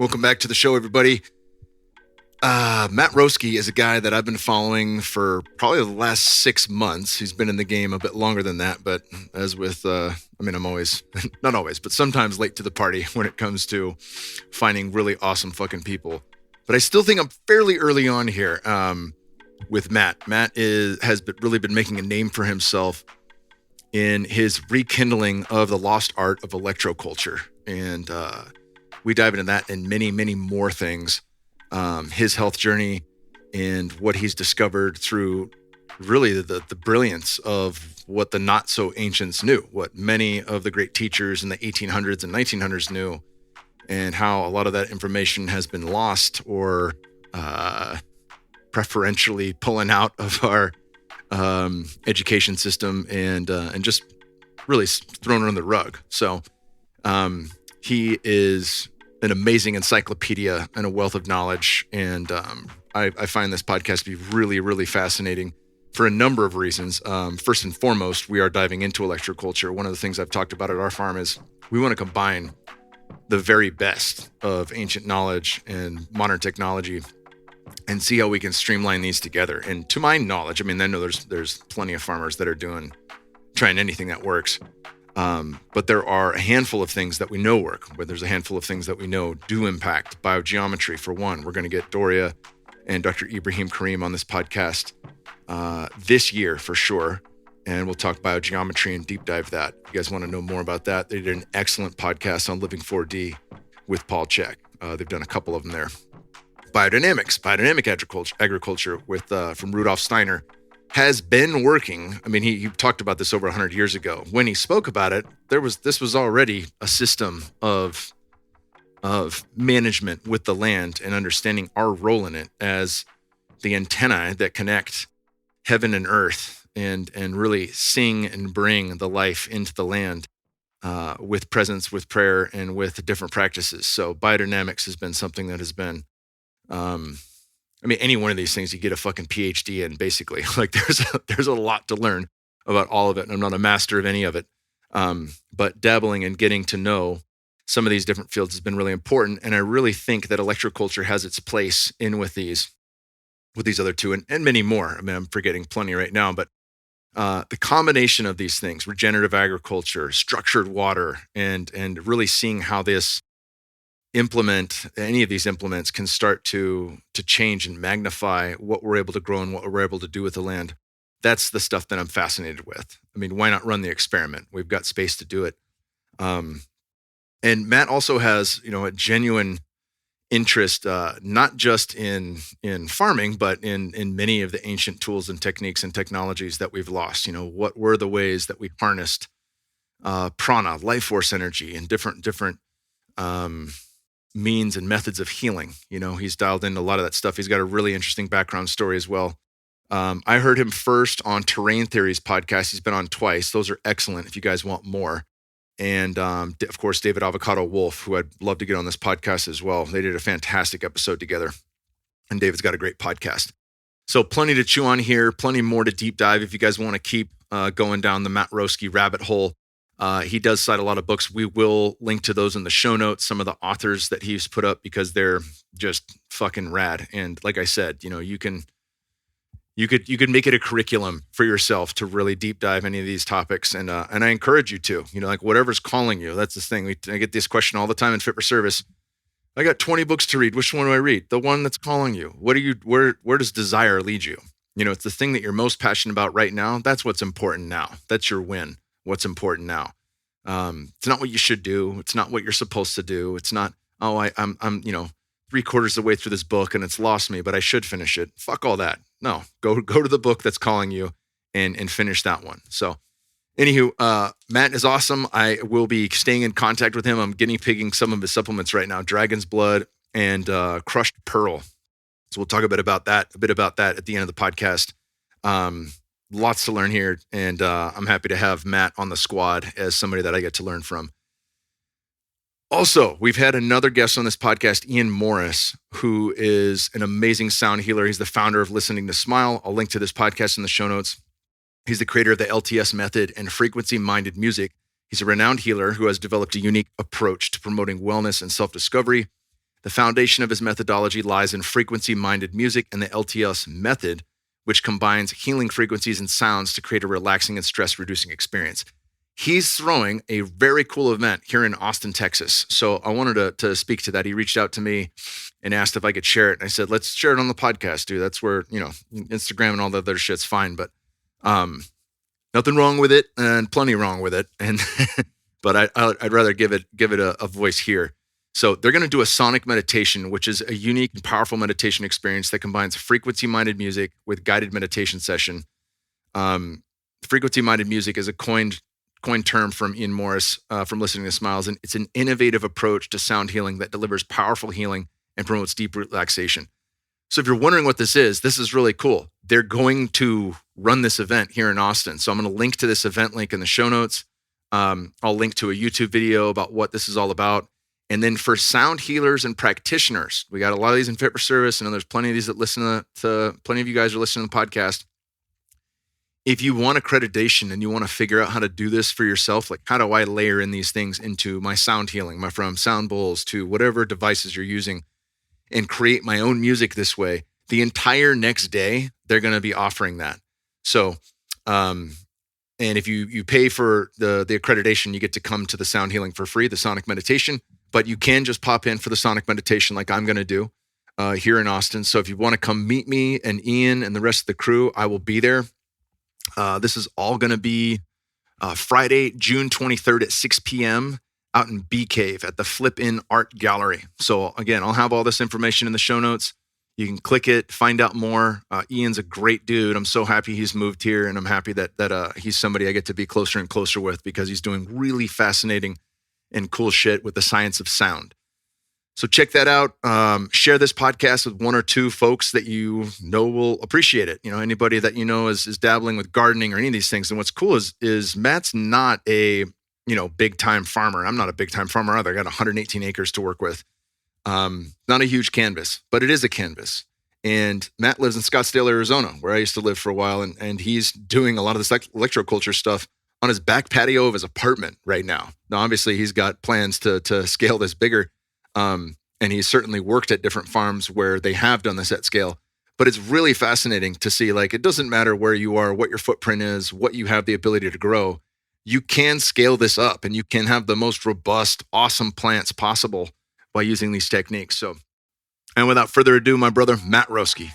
Welcome back to the show, everybody. Matt Roeske is a guy that I've been following for probably the last 6 months. He's been in the game a bit longer than that, but as with, I'm always, not always, but sometimes late to the party when it comes to finding really awesome fucking people. But I still think I'm fairly early on here with Matt. Matt has really been making a name for himself in his rekindling of the lost art of electroculture. And we dive into that and many, many more things. His health journey and what he's discovered through really the brilliance of what the not so ancients knew, what many of the great teachers in the 1800s and 1900s knew, and how a lot of that information has been lost or preferentially pulling out of our education system and just really thrown on the rug. So he is an amazing encyclopedia and a wealth of knowledge. And I find this podcast to be really, really fascinating for a number of reasons. First and foremost, we are diving into electroculture. One of the things I've talked about at our farm is we want to combine the very best of ancient knowledge and modern technology and see how we can streamline these together. And to my knowledge, I know there's plenty of farmers that are trying anything that works. But there are a handful of things that we know work, but there's a handful of things that we know do impact biogeometry. For one, we're going to get Doria and Dr. Ibrahim Karim on this podcast this year for sure. And we'll talk biogeometry and deep dive that. If you guys want to know more about that, they did an excellent podcast on Living 4D with Paul Check. They've done a couple of them there. Biodynamic agriculture with from Rudolf Steiner has been working. He talked about this over 100 years ago. When he spoke about it, this was already a system of management with the land and understanding our role in it as the antennae that connect heaven and earth and really sing and bring the life into the land with presence, with prayer, and with different practices. So biodynamics has been something that has been any one of these things you get a fucking PhD in, basically. Like there's a lot to learn about all of it. And I'm not a master of any of it. But dabbling and getting to know some of these different fields has been really important. And I really think that electroculture has its place in with these other two and many more. I'm forgetting plenty right now, but the combination of these things, regenerative agriculture, structured water, and really seeing how any of these implements can start to change and magnify what we're able to grow and what we're able to do with the land. That's the stuff that I'm fascinated with. Why not run the experiment? We've got space to do it. And Matt also has, a genuine interest, not just in farming, but in many of the ancient tools and techniques and technologies that we've lost. What were the ways that we harnessed prana, life force energy, and different means and methods of healing. He's dialed into a lot of that stuff. He's got a really interesting background story as well. I heard him first on Terrain Theories podcast. He's been on twice. Those are excellent if you guys want more. And of course, David Avocado Wolf, who I'd love to get on this podcast as well. They did a fantastic episode together. And David's got a great podcast. So plenty to chew on here, plenty more to deep dive if you guys want to keep going down the Matt Roeske rabbit hole. He does cite a lot of books. We will link to those in the show notes, some of the authors that he's put up, because they're just fucking rad. And like I said, you could make it a curriculum for yourself to really deep dive any of these topics. And I encourage you to, whatever's calling you. That's the thing. I get this question all the time in Fit for Service. I got 20 books to read. Which one do I read? The one that's calling you. Where does desire lead you? It's the thing that you're most passionate about right now. That's what's important now. That's your win. What's important now. It's not what you should do. It's not what you're supposed to do. It's not, I'm 3/4 of the way through this book and it's lost me, but I should finish it. Fuck all that. No, go to the book that's calling you and finish that one. So anywho, Matt is awesome. I will be staying in contact with him. I'm guinea pigging some of his supplements right now, Dragon's Blood and Crushed Pearl. So we'll talk a bit about that at the end of the podcast. Lots to learn here, and I'm happy to have Matt on the squad as somebody that I get to learn from. Also, we've had another guest on this podcast, Ian Morris, who is an amazing sound healer. He's the founder of Listening to Smile. I'll link to this podcast in the show notes. He's the creator of the LTS method and frequency-minded music. He's a renowned healer who has developed a unique approach to promoting wellness and self-discovery. The foundation of his methodology lies in frequency-minded music and the LTS method, which combines healing frequencies and sounds to create a relaxing and stress-reducing experience. He's throwing a very cool event here in Austin, Texas. So I wanted to speak to that. He reached out to me and asked if I could share it. And I said, let's share it on the podcast, dude. That's where, Instagram and all the other shit's fine, but nothing wrong with it and plenty wrong with it. And but I'd rather give it a voice here. So they're going to do a sonic meditation, which is a unique and powerful meditation experience that combines frequency-minded music with guided meditation session. Frequency-minded music is a coined term from Ian Morris from Listening to Smiles, and it's an innovative approach to sound healing that delivers powerful healing and promotes deep relaxation. So if you're wondering what this is really cool. They're going to run this event here in Austin. So I'm going to link to this event link in the show notes. I'll link to a YouTube video about what this is all about. And then for sound healers and practitioners, we got a lot of these in Fit for Service, and there's plenty of these that listen to plenty of you guys are listening to the podcast. If you want accreditation and you want to figure out how to do this for yourself, like how do I layer in these things into my sound healing, from sound bowls to whatever devices you're using, and create my own music this way, the entire next day, they're going to be offering that. So, and if you pay for the accreditation, you get to come to the sound healing for free, the sonic meditation, but you can just pop in for the sonic meditation like I'm going to do here in Austin. So if you want to come meet me and Ian and the rest of the crew, I will be there. This is all going to be Friday, June 23rd at 6 p.m. out in Bee Cave at the Flip In Art Gallery. So again, I'll have all this information in the show notes. You can click it, find out more. Ian's a great dude. I'm so happy he's moved here, and I'm happy that he's somebody I get to be closer and closer with because he's doing really fascinating and cool shit with the science of sound. So check that out. Share this podcast with one or two folks that you know will appreciate it. Anybody that is dabbling with gardening or any of these things. And what's cool is Matt's not a big time farmer. I'm not a big time farmer either. I got 118 acres to work with. Not a huge canvas, but it is a canvas. And Matt lives in Scottsdale, Arizona, where I used to live for a while. And he's doing a lot of this electroculture stuff on his back patio of his apartment right now. Now, obviously, he's got plans to scale this bigger. And he's certainly worked at different farms where they have done this at scale. But it's really fascinating to see, it doesn't matter where you are, what your footprint is, what you have the ability to grow. You can scale this up and you can have the most robust, awesome plants possible by using these techniques. So, and without further ado, my brother, Matt Roeske.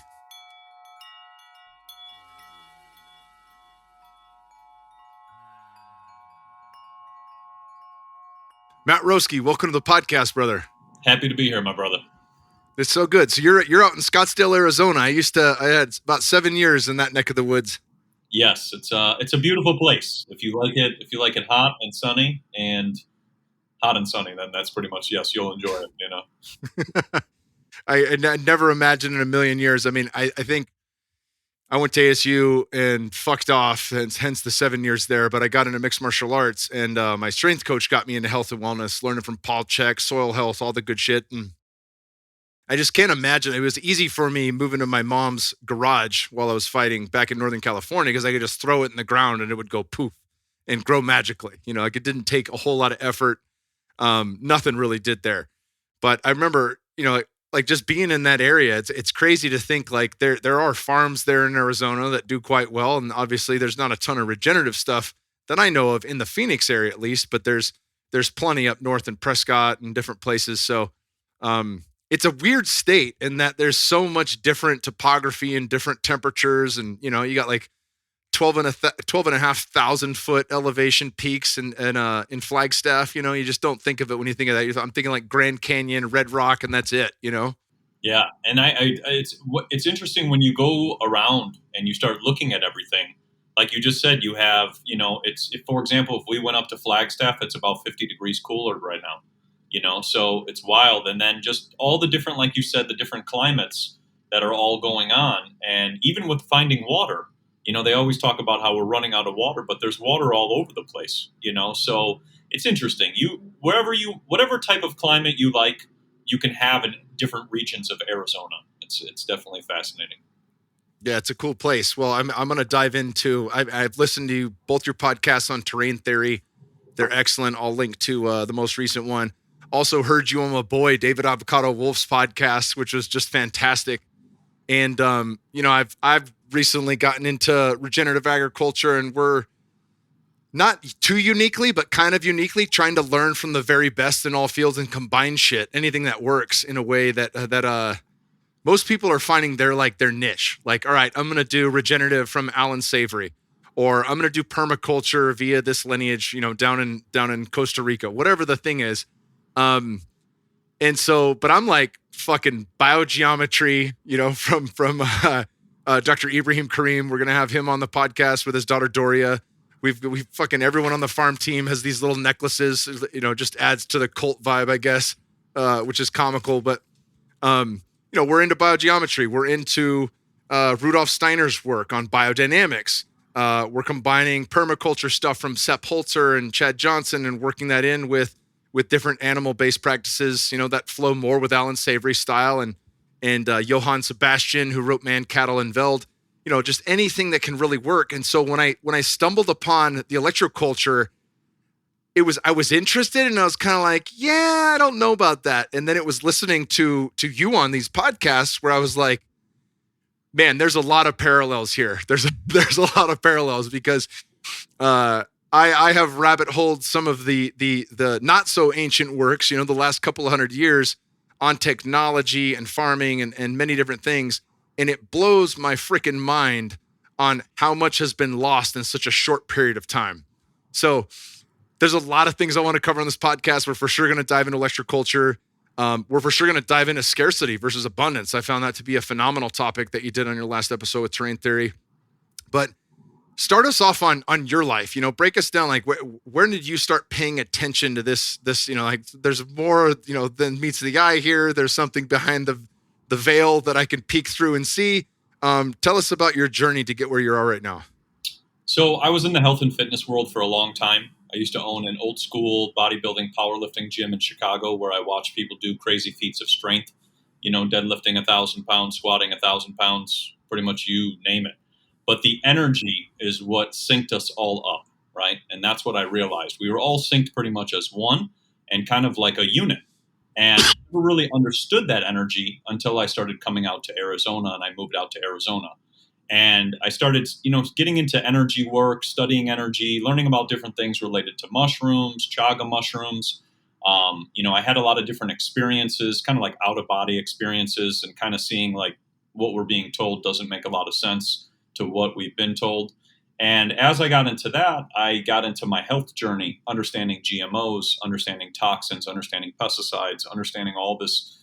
Matt Roeske, welcome to the podcast, brother. Happy to be here, my brother. It's so good. So you're out in Scottsdale, Arizona. I had about 7 years in that neck of the woods. Yes, it's a beautiful place. If you like it hot and sunny, then that's pretty much, yes, you'll enjoy it, I never imagined in a million years. I mean, I think I went to ASU and fucked off, and hence the 7 years there. But I got into mixed martial arts, and my strength coach got me into health and wellness, learning from Paul Chek, soil health, all the good shit. And I just can't imagine. It was easy for me moving to my mom's garage while I was fighting back in Northern California because I could just throw it in the ground and it would go poof and grow magically. It didn't take a whole lot of effort. Nothing really did there. But I remember, just being in that area, it's crazy to think there are farms there in Arizona that do quite well. And obviously there's not a ton of regenerative stuff that I know of in the Phoenix area, at least, but there's plenty up north in Prescott and different places. So, it's a weird state in that there's so much different topography and different temperatures. And, you got 12,500 foot elevation peaks in Flagstaff. You just don't think of it when you think of that. I'm thinking like Grand Canyon, Red Rock, and that's it, Yeah. And it's interesting when you go around and you start looking at everything. Like you just said, you have, for example, if we went up to Flagstaff, it's about 50 degrees cooler right now. So it's wild. And then just all the different, like you said, the different climates that are all going on. And even with finding water, they always talk about how we're running out of water, but there's water all over the place, so it's interesting. Whatever type of climate you like, you can have in different regions of Arizona. It's definitely fascinating. Yeah, it's a cool place. Well, I'm going to dive into, I've listened to both your podcasts on terrain theory. They're excellent. I'll link to the most recent one. Also heard you on my boy David Avocado Wolf's podcast, which was just fantastic. And I've recently gotten into regenerative agriculture, and we're not too uniquely, but kind of uniquely trying to learn from the very best in all fields and combine anything that works in a way that most people are finding their niche. Like, all right, I'm going to do regenerative from Alan Savory, or I'm going to do permaculture via this lineage, down in Costa Rica, whatever the thing is. And so, but I'm like fucking biogeometry, from Dr. Ibrahim Karim. We're going to have him on the podcast with his daughter, Doria. We've fucking everyone on the farm team has these little necklaces, just adds to the cult vibe, I guess, which is comical. But, we're into biogeometry. We're into Rudolf Steiner's work on biodynamics. We're combining permaculture stuff from Sepp Holzer and Chad Johnson and working that in with different animal-based practices, that flow more with Alan Savory style and Johann Sebastian, who wrote Man, Cattle, and Veld, just anything that can really work. And so when I stumbled upon the electroculture, I was interested, and I was kind of like, yeah, I don't know about that. And then it was listening to you on these podcasts where I was like, man, there's a lot of parallels here. There's a lot of parallels because I have rabbit holed some of the not so ancient works, the last couple of 100 years on technology and farming and many different things. And it blows my freaking mind on how much has been lost in such a short period of time. So there's a lot of things I want to cover on this podcast. We're for sure going to dive into electroculture. We're for sure going to dive into scarcity versus abundance. I found that to be a phenomenal topic that you did on your last episode with terrain theory. But start us off on your life, break us down. Like where did you start paying attention to this, there's more, than meets the eye here. There's something behind the veil that I can peek through and see. Tell us about your journey to get where you are right now. So I was in the health and fitness world for a long time. I used to own an old school bodybuilding powerlifting gym in Chicago where I watched people do crazy feats of strength, deadlifting 1,000 pounds, squatting 1,000 pounds, pretty much you name it. But the energy is what synced us all up, right? And that's what I realized. We were all synced pretty much as one and kind of like a unit. And I never really understood that energy until I started coming out to Arizona, and I moved out to Arizona. And I started, getting into energy work, studying energy, learning about different things related to mushrooms, chaga mushrooms. I had a lot of different experiences, kind of like out-of-body experiences, and kind of seeing like what we're being told doesn't make a lot of sense to what we've been told. And as I got into that, I got into my health journey, understanding GMOs, understanding toxins, understanding pesticides, understanding all this,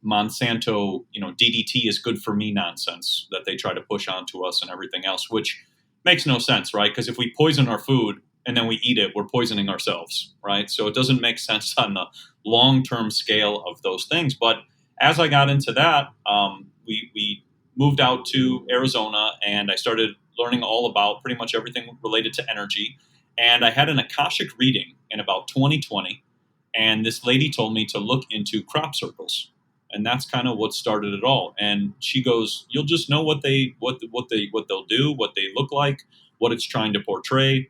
Monsanto, DDT is good for me nonsense that they try to push onto us and everything else, which makes no sense, right? Because if we poison our food and then we eat it, we're poisoning ourselves, right? So it doesn't make sense on the long-term scale of those things. But as I got into that, we moved out to Arizona, and I started learning all about pretty much everything related to energy. And I had an Akashic reading in about 2020, and this lady told me to look into crop circles, and that's kind of what started it all. And she goes, "You'll just know what they'll do, what they look like, what it's trying to portray.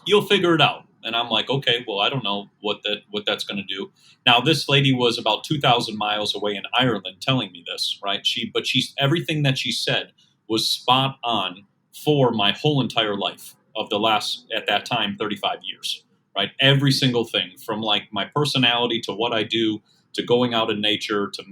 You'll figure it out." And I'm like, okay, well, I don't know what that's going to do. Now, this lady was about 2,000 miles away in Ireland telling me this, right? Everything that she said was spot on for my whole entire life of the last, at that time, 35 years, right? Every single thing from like my personality to what I do to going out in nature to,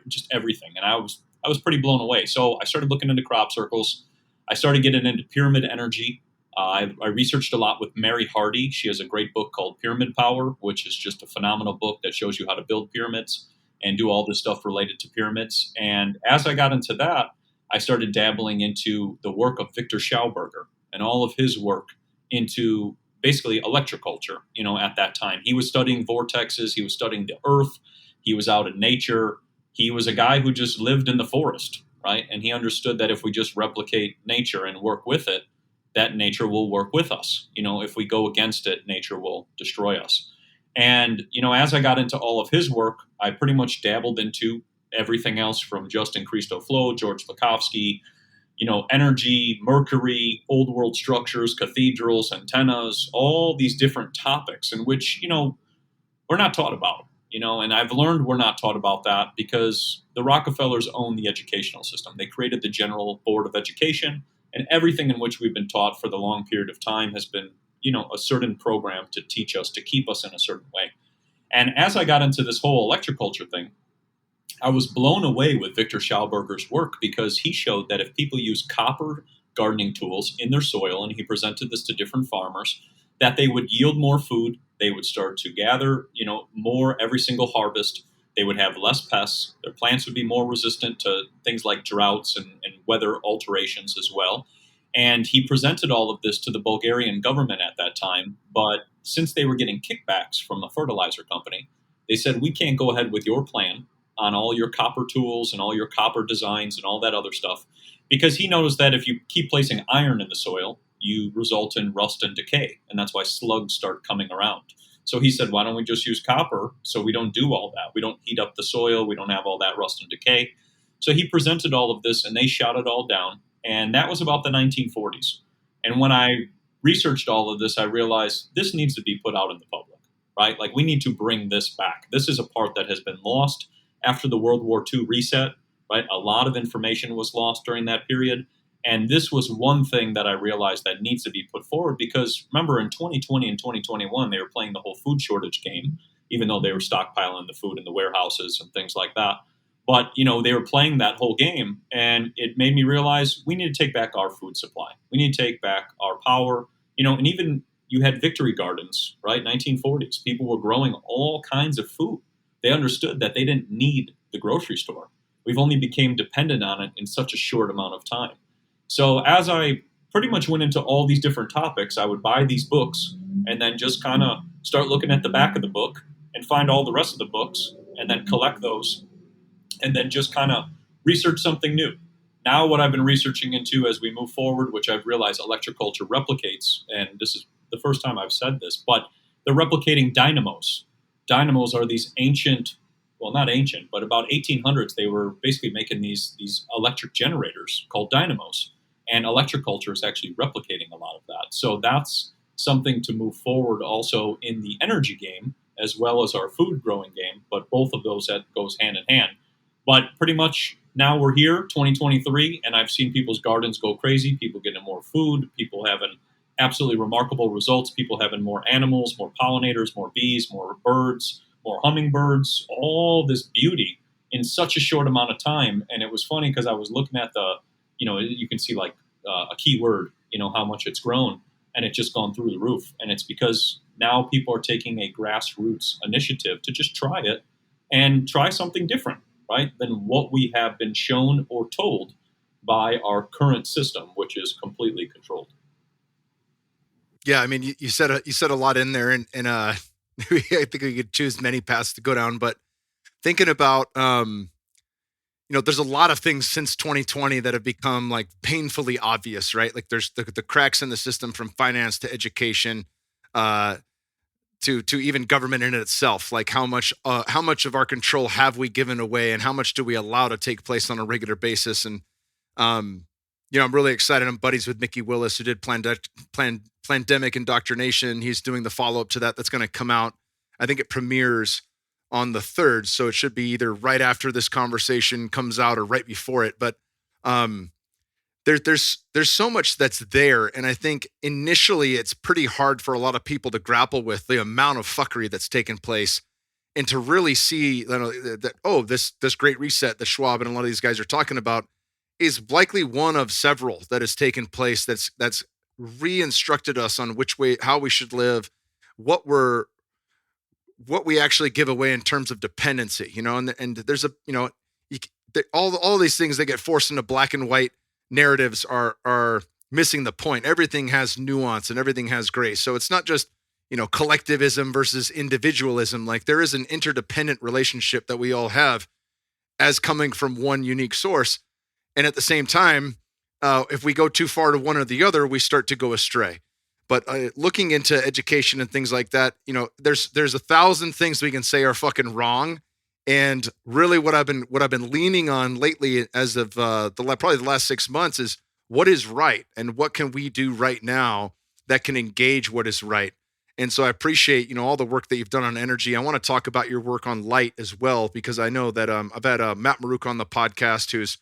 just everything. And I was pretty blown away. So I started looking into crop circles. I started getting into pyramid energy. I researched a lot with Mary Hardy. She has a great book called Pyramid Power, which is just a phenomenal book that shows you how to build pyramids and do all this stuff related to pyramids. And as I got into that, I started dabbling into the work of Victor Schauberger and all of his work into basically electroculture, at that time. He was studying vortexes. He was studying the earth. He was out in nature. He was a guy who just lived in the forest, right? And he understood that if we just replicate nature and work with it, that nature will work with us. If we go against it, nature will destroy us. And, as I got into all of his work, I pretty much dabbled into everything else from Justin Christo Flow, George Lakhovsky, energy, Mercury, old world structures, cathedrals, antennas, all these different topics in which, we're not taught about. And I've learned we're not taught about that because the Rockefellers own the educational system. They created the General Board of Education, and everything in which we've been taught for the long period of time has been, a certain program to teach us, to keep us in a certain way. And as I got into this whole electroculture thing, I was blown away with Victor Schauberger's work because he showed that if people use copper gardening tools in their soil, and he presented this to different farmers, that they would yield more food, they would start to gather, more every single harvest, they would have less pests, their plants would be more resistant to things like droughts and weather alterations as well. And he presented all of this to the Bulgarian government at that time, but since they were getting kickbacks from the fertilizer company, they said, we can't go ahead with your plan on all your copper tools and all your copper designs and all that other stuff, because he knows that if you keep placing iron in the soil, you result in rust and decay, and that's why slugs start coming around. So he said, why don't we just use copper so we don't do all that? We don't heat up the soil, we don't have all that rust and decay. So he presented all of this, and they shot it all down, and that was about the 1940s. And when I researched all of this, I realized this needs to be put out in the public, right? Like, we need to bring this back. This is a part that has been lost after the World War II reset, right? A lot of information was lost during that period. And this was one thing that I realized that needs to be put forward because, remember, in 2020 and 2021, they were playing the whole food shortage game, even though they were stockpiling the food in the warehouses and things like that. But, they were playing that whole game, and it made me realize we need to take back our food supply. We need to take back our power, and even you had victory gardens, right? 1940s. People were growing all kinds of food. They understood that they didn't need the grocery store. We've only became dependent on it in such a short amount of time. So as I pretty much went into all these different topics, I would buy these books and then just kind of start looking at the back of the book and find all the rest of the books and then collect those and then just kind of research something new. Now what I've been researching into as we move forward, which I've realized electroculture replicates, and this is the first time I've said this, but they're replicating dynamos. Dynamos are these ancient, well, not ancient, but about 1800s, they were basically making these electric generators called dynamos. And electroculture is actually replicating a lot of that. So that's something to move forward also in the energy game, as well as our food growing game. But both of those, that goes hand in hand. But pretty much now we're here, 2023, and I've seen people's gardens go crazy, people getting more food, people having absolutely remarkable results, people having more animals, more pollinators, more bees, more birds, more hummingbirds, all this beauty in such a short amount of time. And it was funny because I was looking at you can see like a keyword, how much it's grown, and it's just gone through the roof. And it's because now people are taking a grassroots initiative to just try it and try something different, right, than what we have been shown or told by our current system, which is completely controlled. Yeah, I mean, you said a lot in there, and I think we could choose many paths to go down. But thinking about, there's a lot of things since 2020 that have become like painfully obvious, right? Like there's the cracks in the system, from finance to education, to even government in itself. Like how much of our control have we given away, and how much do we allow to take place on a regular basis? And I'm really excited. I'm buddies with Mickey Willis, who did Plandemic Indoctrination. He's doing the follow-up to that. That's going to come out. I think it premieres on the 3rd. So it should be either right after this conversation comes out or right before it. But there's so much that's there. And I think initially it's pretty hard for a lot of people to grapple with the amount of fuckery that's taken place, and to really see that, this great reset that Schwab and a lot of these guys are talking about is likely one of several that has taken place that's re-instructed us on how we should live, what we actually give away in terms of dependency, and there's all these things that get forced into black and white narratives are missing the point. Everything has nuance and everything has grace. So it's not just, collectivism versus individualism. Like, there is an interdependent relationship that we all have as coming from one unique source. And at the same time, if we go too far to one or the other, we start to go astray. But looking into education and things like that, there's 1,000 things we can say are fucking wrong. And really, what I've been leaning on lately, as of probably the last 6 months, is what is right, and what can we do right now that can engage what is right. And so I appreciate, all the work that you've done on energy. I want to talk about your work on light as well, because I know that I've had Matt Maruk on the podcast, who's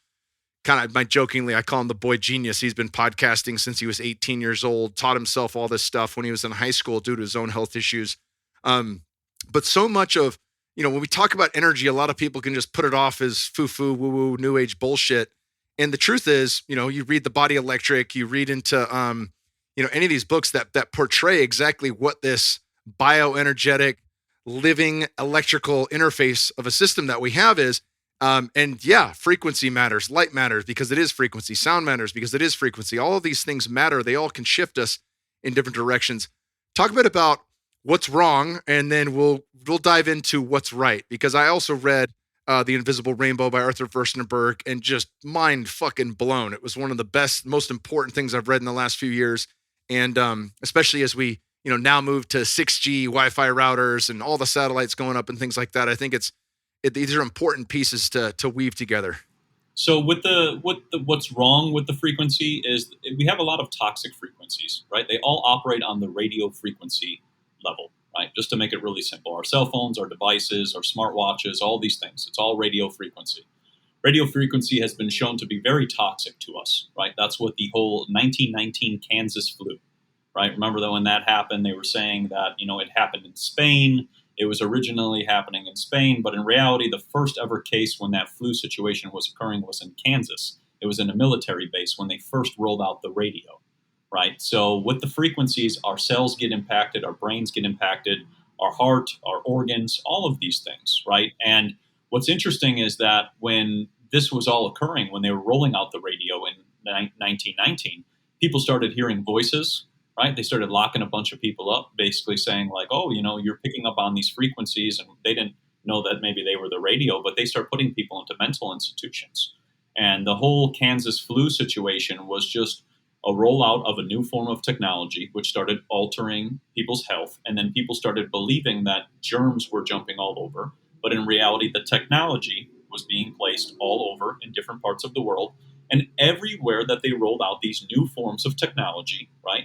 kind of, jokingly, I call him the boy genius. He's been podcasting since he was 18 years old, taught himself all this stuff when he was in high school due to his own health issues. But so much of, when we talk about energy, a lot of people can just put it off as foo-foo, woo-woo, new age bullshit. And the truth is, you read The Body Electric, you read into, any of these books that portray exactly what this bioenergetic living electrical interface of a system that we have is. And yeah, frequency matters, light matters because it is frequency, sound matters because it is frequency. All of these things matter. They all can shift us in different directions. Talk a bit about what's wrong, and then we'll dive into what's right, because I also read The Invisible Rainbow by Arthur Firstenberg, and just mind fucking blown. It was one of the best, most important things I've read in the last few years. And especially as we, now move to 6G Wi-Fi routers and all the satellites going up and things like that, I think these are important pieces to weave together. So what's wrong with the frequency is we have a lot of toxic frequencies, right? They all operate on the radio frequency level, right? Just to make it really simple. Our cell phones, our devices, our smartwatches, all these things, it's all radio frequency. Radio frequency has been shown to be very toxic to us, right? That's what the whole 1919 Kansas flu, right? Remember that when that happened, they were saying that, it happened in Spain. It was originally happening in Spain, but in reality, the first ever case when that flu situation was occurring was in Kansas. It was in a military base when they first rolled out the radio, right? So with the frequencies, our cells get impacted, our brains get impacted, our heart, our organs, all of these things, right? And what's interesting is that when this was all occurring, when they were rolling out the radio in 1919, people started hearing voices, right? They started locking a bunch of people up, basically saying like, oh, you're picking up on these frequencies. And they didn't know that maybe they were the radio, but they start putting people into mental institutions. And the whole Kansas flu situation was just a rollout of a new form of technology, which started altering people's health. And then people started believing that germs were jumping all over. But in reality, the technology was being placed all over in different parts of the world. And everywhere that they rolled out these new forms of technology, right,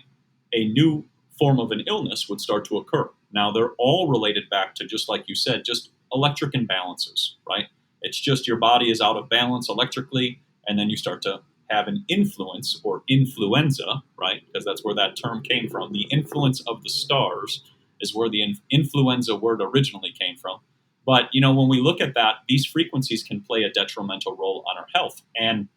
a new form of an illness would start to occur. Now, they're all related back to, just like you said, just electric imbalances, right? It's just your body is out of balance electrically, and then you start to have an influence or influenza, right? Because that's where that term came from. The influence of the stars is where the influenza word originally came from. But, when we look at that, these frequencies can play a detrimental role on our health. And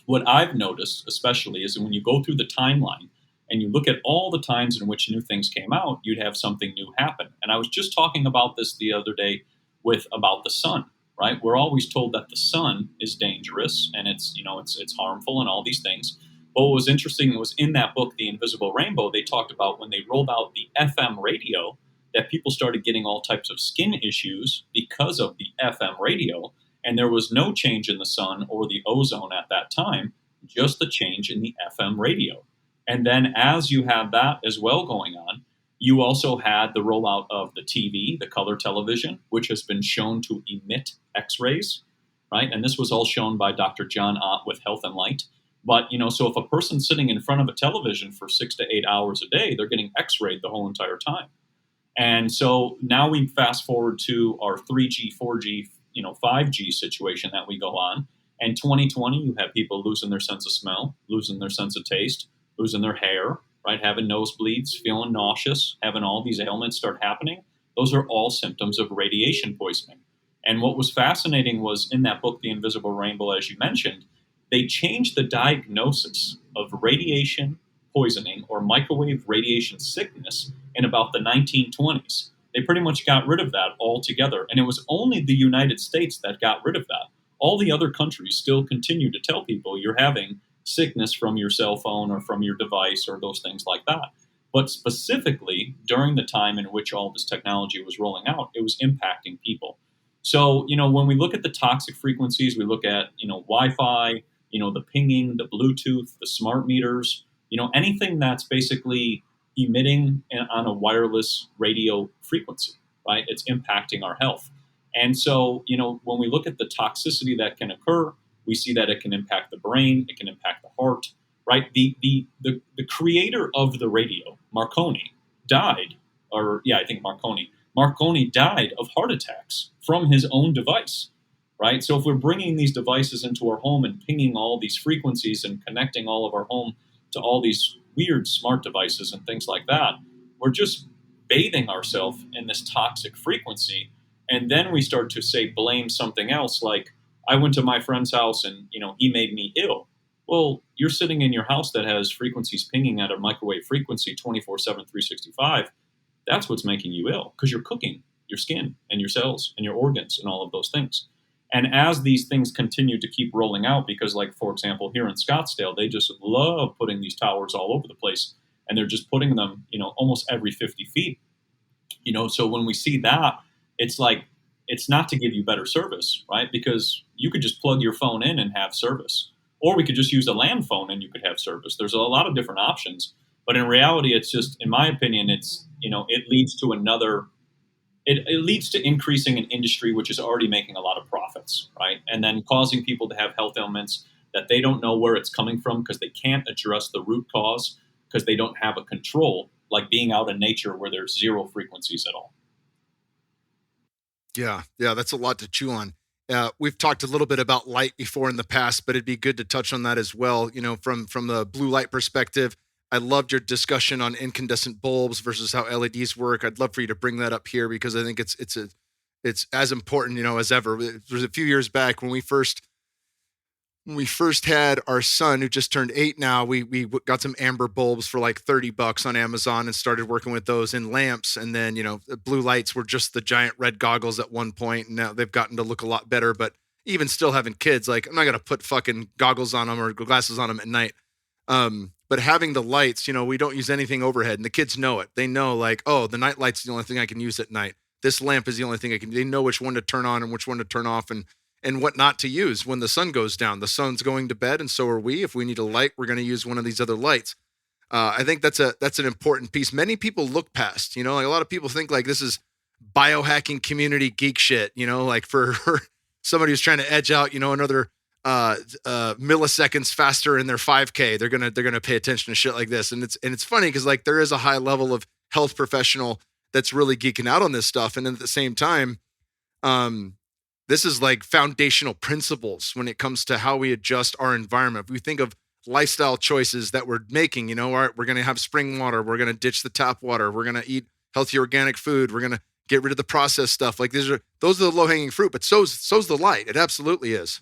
what I've noticed, especially, is when you go through the timeline, and you look at all the times in which new things came out, you'd have something new happen. And I was just talking about this the other day about the sun, right? We're always told that the sun is dangerous and it's harmful and all these things. But what was interesting was in that book, The Invisible Rainbow, they talked about when they rolled out the FM radio, that people started getting all types of skin issues because of the FM radio. And there was no change in the sun or the ozone at that time, just the change in the FM radio. And then as you had that as well going on, you also had the rollout of the TV, the color television, which has been shown to emit X-rays, right? And this was all shown by Dr. John Ott with Health and Light. But, so if a person's sitting in front of a television for 6 to 8 hours a day, they're getting X-rayed the whole entire time. And so now we fast forward to our 3G, 4G, 5G situation that we go on. And 2020, you have people losing their sense of smell, losing their sense of taste, losing their hair, right? Having nosebleeds, feeling nauseous, having all these ailments start happening. Those are all symptoms of radiation poisoning. And what was fascinating was in that book, The Invisible Rainbow, as you mentioned, they changed the diagnosis of radiation poisoning or microwave radiation sickness in about the 1920s. They pretty much got rid of that altogether. And it was only the United States that got rid of that. All the other countries still continue to tell people you're having sickness from your cell phone or from your device or those things like that. But specifically, during the time in which all this technology was rolling out, it was impacting people. So, when we look at the toxic frequencies, we look at, Wi-Fi, the pinging, the Bluetooth, the smart meters, anything that's basically emitting on a wireless radio frequency, right? It's impacting our health. And so, when we look at the toxicity that can occur, we see that it can impact the brain, it can impact the heart, right? The creator of the radio, Marconi, died or yeah, I think Marconi. Marconi died of heart attacks from his own device, right? So if we're bringing these devices into our home and pinging all these frequencies and connecting all of our home to all these weird smart devices and things like that, we're just bathing ourselves in this toxic frequency. And then we start to say, blame something else. Like, I went to my friend's house and, he made me ill. Well, you're sitting in your house that has frequencies pinging at a microwave frequency 24/7, 365. That's what's making you ill, because you're cooking your skin and your cells and your organs and all of those things. And as these things continue to keep rolling out, because like, for example, here in Scottsdale, they just love putting these towers all over the place, and they're just putting them, almost every 50 feet. So when we see that, it's like, it's not to give you better service, right? Because you could just plug your phone in and have service. Or we could just use a land phone and you could have service. There's a lot of different options. But in reality, it's just, in my opinion, it's, it leads to it leads to increasing an industry which is already making a lot of profits, right? And then causing people to have health ailments that they don't know where it's coming from, because they can't address the root cause, because they don't have a control, like being out in nature where there's zero frequencies at all. Yeah, that's a lot to chew on. We've talked a little bit about light before in the past, but it'd be good to touch on that as well. From the blue light perspective, I loved your discussion on incandescent bulbs versus how LEDs work. I'd love for you to bring that up here, because I think it's as important, as ever. It was a few years back when we first had our son, who just turned 8 now. We got some amber bulbs for like $30 on Amazon and started working with those in lamps. And then, the blue lights were just the giant red goggles at one point. And now they've gotten to look a lot better, but even still having kids, like, I'm not going to put fucking goggles on them or glasses on them at night. But having the lights, we don't use anything overhead, and the kids know it. They know, like, oh, the night light's the only thing I can use at night. This lamp is the only thing they know which one to turn on and which one to turn off, and what not to use when the sun goes down. The sun's going to bed, and so are we. If we need a light, we're going to use one of these other lights. I think that's an important piece. Many people look past, like a lot of people think like this is biohacking community geek shit, like for somebody who's trying to edge out, another milliseconds faster in their 5K, they're gonna pay attention to shit like this. And it's funny because like there is a high level of health professional that's really geeking out on this stuff, and then at the same time, this is like foundational principles when it comes to how we adjust our environment. If we think of lifestyle choices that we're making, all right, we're gonna have spring water, we're gonna ditch the tap water, we're gonna eat healthy organic food, we're gonna get rid of the processed stuff. Like those are the low hanging fruit, but so's the light. It absolutely is.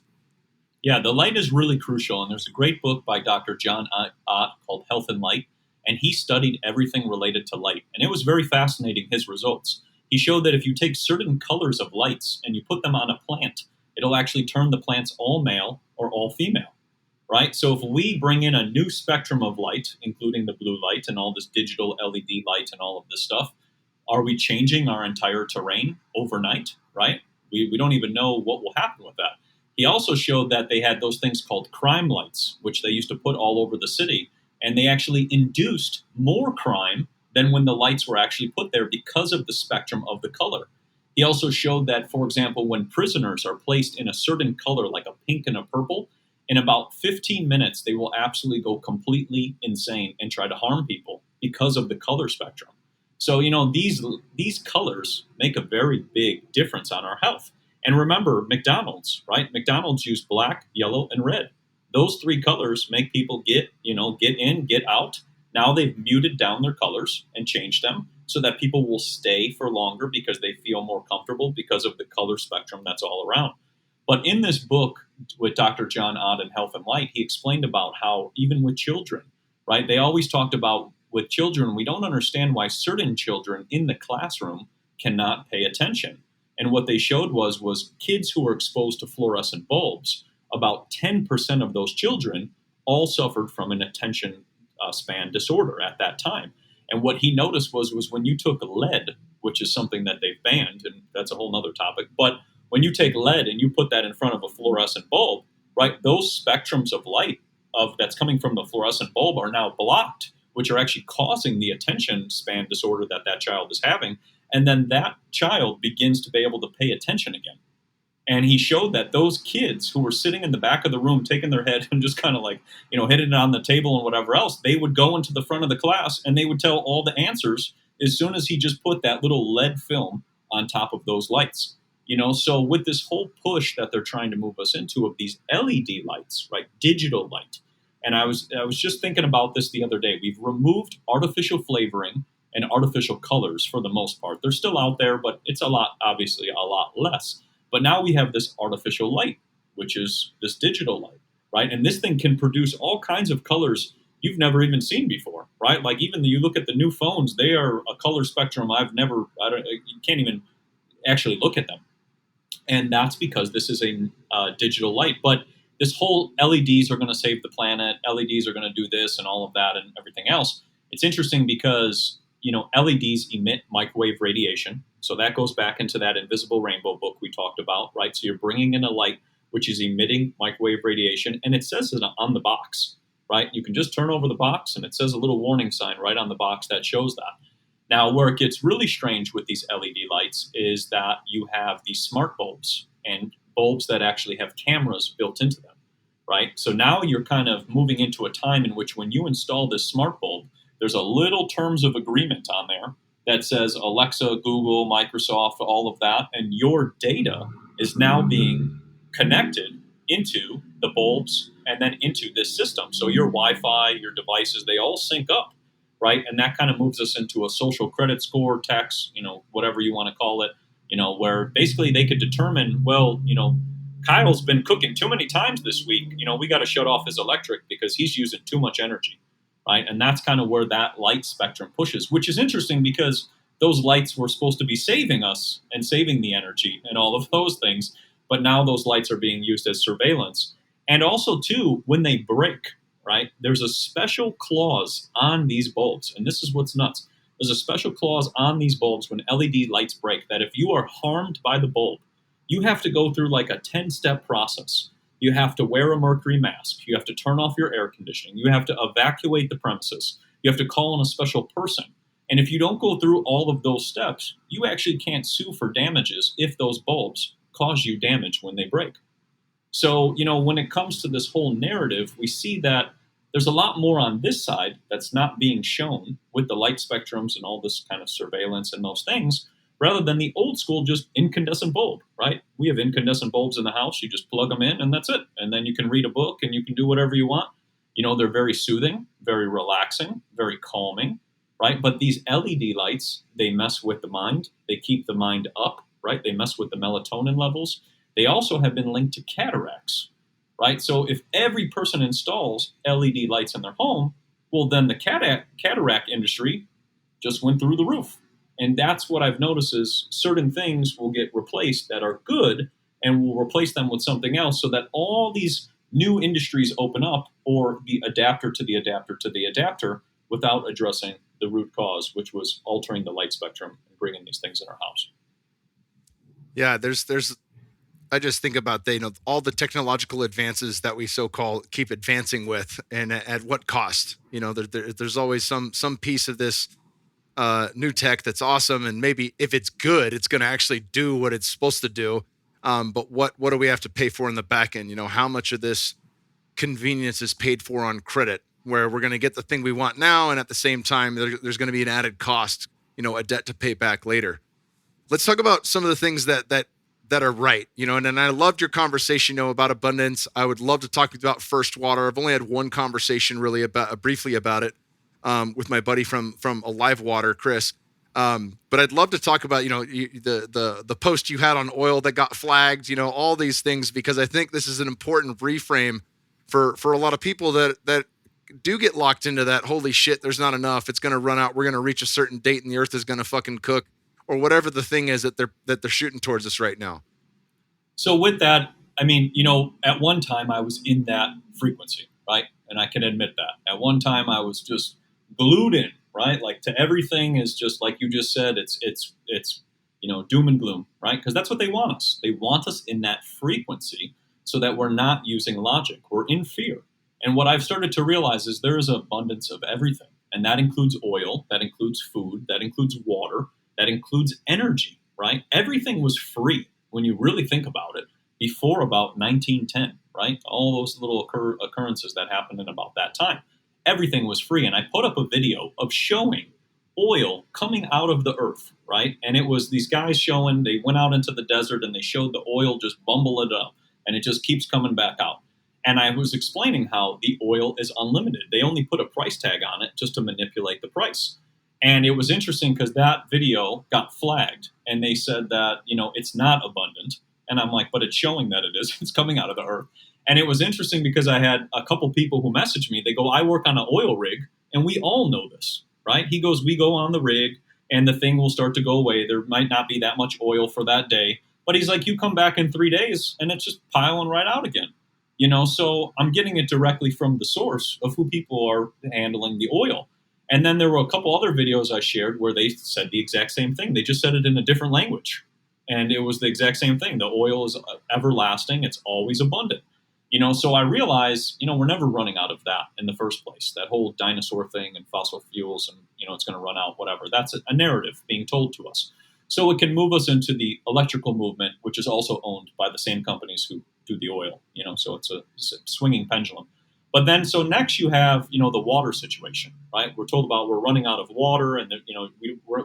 Yeah, the light is really crucial. And there's a great book by Dr. John Ott called Health and Light. And he studied everything related to light. And it was very fascinating, his results. He showed that if you take certain colors of lights and you put them on a plant, it'll actually turn the plants all male or all female, right? So if we bring in a new spectrum of light, including the blue light and all this digital LED light and all of this stuff, are we changing our entire terrain overnight, right? We don't even know what will happen with that. He also showed that they had those things called crime lights, which they used to put all over the city, and they actually induced more crime than when the lights were actually put there because of the spectrum of the color. He also showed that, for example, when prisoners are placed in a certain color, like a pink and a purple, in about 15 minutes, they will absolutely go completely insane and try to harm people because of the color spectrum. So, these colors make a very big difference on our health. And remember, McDonald's, right? McDonald's use black, yellow, and red. Those 3 colors make people get in, get out. Now they've muted down their colors and changed them so that people will stay for longer because they feel more comfortable because of the color spectrum that's all around. But in this book with Dr. John Ott and Health and Light, he explained about how even with children, right? They always talked about with children, we don't understand why certain children in the classroom cannot pay attention. And what they showed was kids who were exposed to fluorescent bulbs, about 10% of those children all suffered from an attention span disorder at that time. And what he noticed was when you took lead, which is something that they've banned, and that's a whole nother topic, but when you take lead and you put that in front of a fluorescent bulb, right, those spectrums of light that's coming from the fluorescent bulb are now blocked, which are actually causing the attention span disorder that child is having. And then that child begins to be able to pay attention again. And he showed that those kids who were sitting in the back of the room, taking their head and just kind of like, hitting it on the table and whatever else, they would go into the front of the class and they would tell all the answers as soon as he just put that little lead film on top of those lights. So with this whole push that they're trying to move us into of these LED lights, right, digital light, and I was just thinking about this the other day. We've removed artificial flavoring and artificial colors for the most part. They're still out there, but it's obviously a lot less. But now we have this artificial light, which is this digital light, right? And this thing can produce all kinds of colors you've never even seen before, right? Like even you look at the new phones, they are a color spectrum you can't even actually look at them. And that's because this is a digital light. But this whole LEDs are going to save the planet, LEDs are going to do this and all of that and everything else. It's interesting because, LEDs emit microwave radiation. So that goes back into that invisible rainbow book we talked about, right? So you're bringing in a light which is emitting microwave radiation, and it says it on the box, right? You can just turn over the box and it says a little warning sign right on the box that shows that. Now, where it gets really strange with these LED lights is that you have these smart bulbs and bulbs that actually have cameras built into them, right? So now you're kind of moving into a time in which when you install this smart bulb, there's a little terms of agreement on there that says Alexa, Google, Microsoft, all of that, and your data is now being connected into the bulbs and then into this system. So your Wi-Fi, your devices, they all sync up, right? And that kind of moves us into a social credit score, tax, whatever you want to call it, where basically they could determine, well, Kyle's been cooking too many times this week. We got to shut off his electric because he's using too much energy, right? And that's kind of where that light spectrum pushes, which is interesting because those lights were supposed to be saving us and saving the energy and all of those things. But now those lights are being used as surveillance. And also, too, when they break, right, there's a special clause on these bulbs. And this is what's nuts. There's a special clause on these bulbs when LED lights break that if you are harmed by the bulb, you have to go through like a 10-step process. You have to wear a mercury mask. You have to turn off your air conditioning. You have to evacuate the premises. You have to call in a special person. And if you don't go through all of those steps, you actually can't sue for damages if those bulbs cause you damage when they break. So, when it comes to this whole narrative, we see that there's a lot more on this side that's not being shown with the light spectrums and all this kind of surveillance and those things, rather than the old school just incandescent bulb, right? We have incandescent bulbs in the house. You just plug them in and that's it. And then you can read a book and you can do whatever you want. They're very soothing, very relaxing, very calming, right? But these LED lights, they mess with the mind. They keep the mind up, right? They mess with the melatonin levels. They also have been linked to cataracts, right? So if every person installs LED lights in their home, well, then the cataract industry just went through the roof. And that's what I've noticed is certain things will get replaced that are good and we'll replace them with something else so that all these new industries open up, or the adapter to the adapter to the adapter, without addressing the root cause, which was altering the light spectrum and bringing these things in our house. Yeah, I just think about all the technological advances that we so-called keep advancing with, and at what cost. There's always some piece of this new tech that's awesome, and maybe if it's good, it's going to actually do what it's supposed to do. But what do we have to pay for in the back end? How much of this convenience is paid for on credit, where we're going to get the thing we want now, and at the same time there's going to be an added cost, a debt to pay back later. Let's talk about some of the things that are right, and I loved your conversation, about abundance. I would love to talk about first water. I've only had one conversation really briefly about it with my buddy from Alive Water, Chris. But I'd love to talk about, the post you had on oil that got flagged, all these things, because I think this is an important reframe for a lot of people that do get locked into that. Holy shit, there's not enough. It's going to run out. We're going to reach a certain date and the earth is going to fucking cook, or whatever the thing is that they're shooting towards us right now. So with that, at one time I was in that frequency, right? And I can admit that. At one time I was just glued in, right? Like to everything is just like you just said, it's doom and gloom, right? Because that's what they want us. They want us in that frequency so that we're not using logic. We're in fear. And what I've started to realize is there is an abundance of everything. And that includes oil, that includes food, that includes water, that includes energy, right? Everything was free when you really think about it before about 1910, right? All those little occurrences that happened in about that time. Everything was free. And I put up a video of showing oil coming out of the earth, right? And it was these guys showing, they went out into the desert and they showed the oil just bumble it up and it just keeps coming back out. And I was explaining how the oil is unlimited. They only put a price tag on it just to manipulate the price. And it was interesting because that video got flagged and they said that, it's not abundant. And I'm like, but it's showing that it is. It's coming out of the earth. And it was interesting because I had a couple people who messaged me. They go, I work on an oil rig and we all know this, right? He goes, we go on the rig and the thing will start to go away. There might not be that much oil for that day. But he's like, you come back in 3 days and it's just piling right out again. So I'm getting it directly from the source of who people are handling the oil. And then there were a couple other videos I shared where they said the exact same thing. They just said it in a different language. And it was the exact same thing. The oil is everlasting. It's always abundant. So I realized, we're never running out of that in the first place. That whole dinosaur thing and fossil fuels and, it's going to run out, whatever. That's a narrative being told to us. So it can move us into the electrical movement, which is also owned by the same companies who do the oil, so it's a swinging pendulum. But then, so next you have, the water situation, right? We're told about we're running out of water and,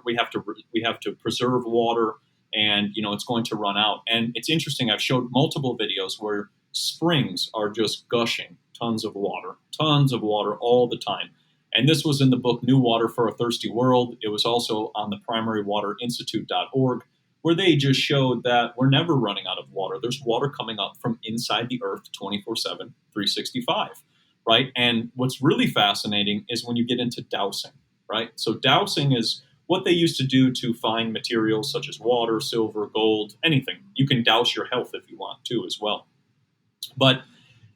we have to preserve water and, it's going to run out. And it's interesting. I've showed multiple videos where springs are just gushing tons of water all the time. And this was in the book, New Water for a Thirsty World. It was also on the primarywaterinstitute.org, where they just showed that we're never running out of water. There's water coming up from inside the earth 24/7, 365, right? And what's really fascinating is when you get into dowsing, right? So dowsing is what they used to do to find materials such as water, silver, gold, anything. You can douse your health if you want to as well. But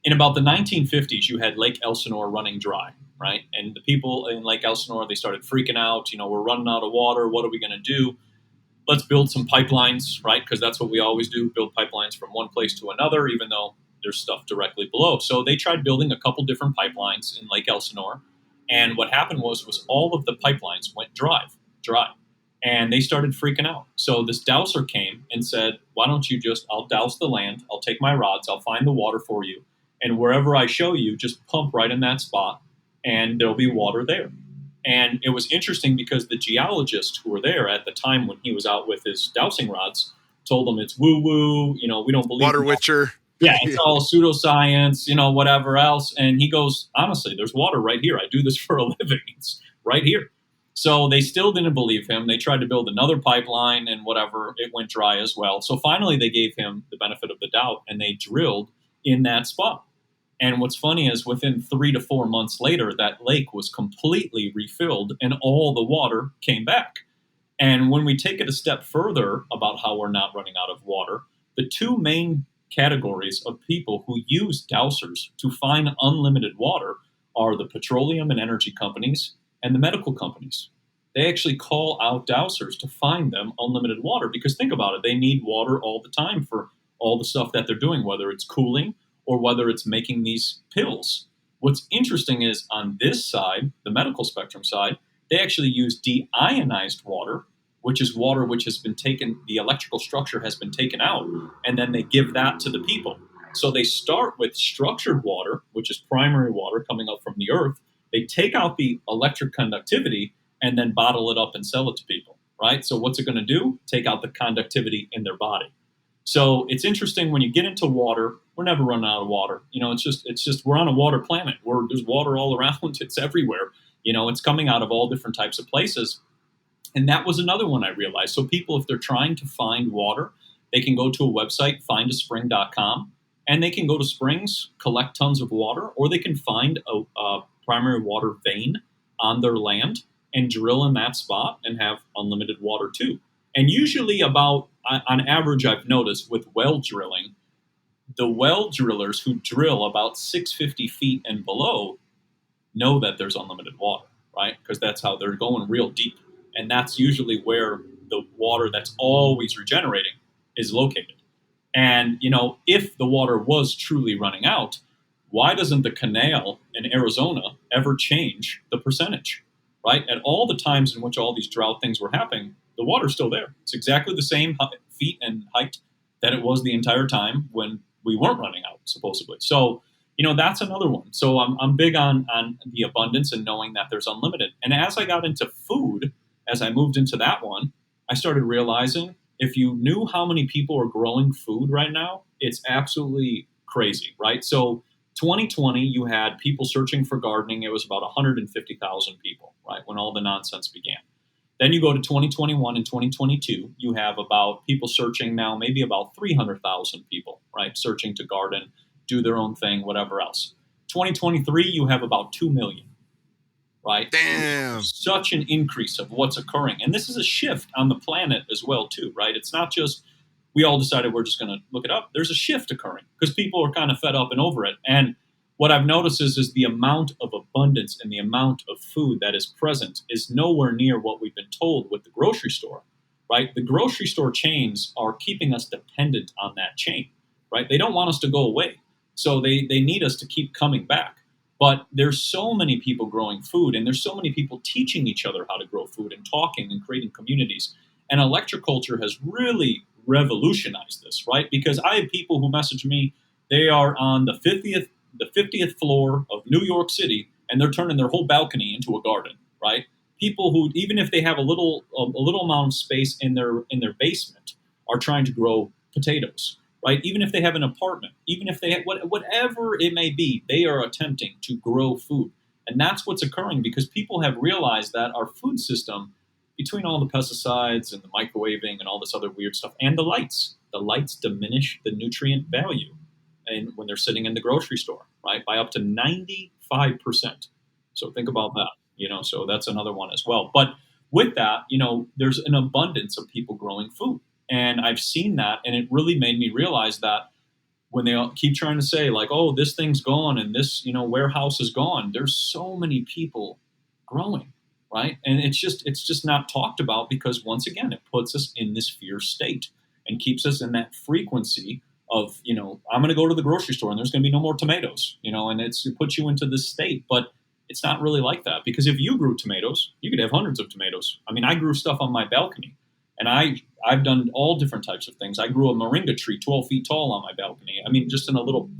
in about the 1950s, you had Lake Elsinore running dry, right? And the people in Lake Elsinore, they started freaking out. We're running out of water. What are we going to do? Let's build some pipelines, right? Because that's what we always do, build pipelines from one place to another, even though there's stuff directly below. So they tried building a couple different pipelines in Lake Elsinore. And what happened was all of the pipelines went dry. And they started freaking out. So this dowser came and said, why don't you I'll douse the land. I'll take my rods. I'll find the water for you. And wherever I show you, just pump right in that spot and there'll be water there. And it was interesting because the geologists who were there at the time when he was out with his dowsing rods told him it's woo-woo, we don't believe Water witcher. Yeah, it's all pseudoscience, whatever else. And he goes, honestly, there's water right here. I do this for a living. It's right here. So they still didn't believe him. They tried to build another pipeline and whatever. It went dry as well. So finally they gave him the benefit of the doubt and they drilled in that spot. And what's funny is within 3 to 4 months later, that lake was completely refilled and all the water came back. And when we take it a step further about how we're not running out of water, the two main categories of people who use dowsers to find unlimited water are the petroleum and energy companies and the medical companies. They actually call out dowsers to find them unlimited water because think about it, they need water all the time for all the stuff that they're doing, whether it's cooling or whether it's making these pills. What's interesting is on this side, the medical spectrum side, they actually use deionized water, which is water which has been taken, the electrical structure has been taken out, and then they give that to the people. So they start with structured water, which is primary water coming up from the earth. They take out the electric conductivity and then bottle it up and sell it to people, right? So what's it going to do? Take out the conductivity in their body. So it's interesting when you get into water, we're never running out of water. It's just we're on a water planet. There's water all around. It's everywhere. It's coming out of all different types of places. And that was another one I realized. So people, if they're trying to find water, they can go to a website, findaspring.com, and they can go to springs, collect tons of water, or they can find a primary water vein on their land and drill in that spot and have unlimited water too. And usually on average, I've noticed with well drilling, the well drillers who drill about 650 feet and below know that there's unlimited water, right? Because that's how they're going real deep. And that's usually where the water that's always regenerating is located. And, if the water was truly running out, why doesn't the canal in Arizona ever change the percentage, right? At all the times in which all these drought things were happening, the water's still there. It's exactly the same feet and height that it was the entire time when we weren't running out, supposedly. So, that's another one. So I'm big on the abundance and knowing that there's unlimited. And as I got into food, as I moved into that one, I started realizing if you knew how many people are growing food right now, it's absolutely crazy, right? So 2020, you had people searching for gardening. It was about 150,000 people, right, when all the nonsense began. Then you go to 2021 and 2022, you have about people searching now, maybe about 300,000 people, right, searching to garden, do their own thing, whatever else. 2023, you have about 2 million, right? Damn. Such an increase of what's occurring. And this is a shift on the planet as well, too, right? It's not just we all decided we're just going to look it up. There's a shift occurring because people are kind of fed up and over it. And what I've noticed is the amount of abundance and the amount of food that is present is nowhere near what we've been told with the grocery store, right? The grocery store chains are keeping us dependent on that chain, right? They don't want us to go away. So they need us to keep coming back. But there's so many people growing food, and there's so many people teaching each other how to grow food and talking and creating communities. And electroculture has really revolutionized this, right? Because I have people who message me, they are on the 50th floor of New York City, and they're turning their whole balcony into a garden, right? People who, even if they have a little amount of space in their basement, are trying to grow potatoes, right? Even if they have an apartment, even if they have whatever it may be, they are attempting to grow food. And that's what's occurring because people have realized that our food system, between all the pesticides and the microwaving and all this other weird stuff, and the lights diminish the nutrient value and when they're sitting in the grocery store, right, by up to 95%. So think about that, so that's another one as well. But with that, there's an abundance of people growing food. And I've seen that, and it really made me realize that when they keep trying to say, like, oh, this thing's gone and this, warehouse is gone, there's so many people growing, right? And it's just not talked about because, once again, it puts us in this fear state and keeps us in that frequency of, I'm going to go to the grocery store and there's going to be no more tomatoes, and it puts you into this state. But it's not really like that, because if you grew tomatoes, you could have hundreds of tomatoes. I mean, I grew stuff on my balcony, and I've done all different types of things. I grew a moringa tree 12 feet tall on my balcony. I mean, just in a little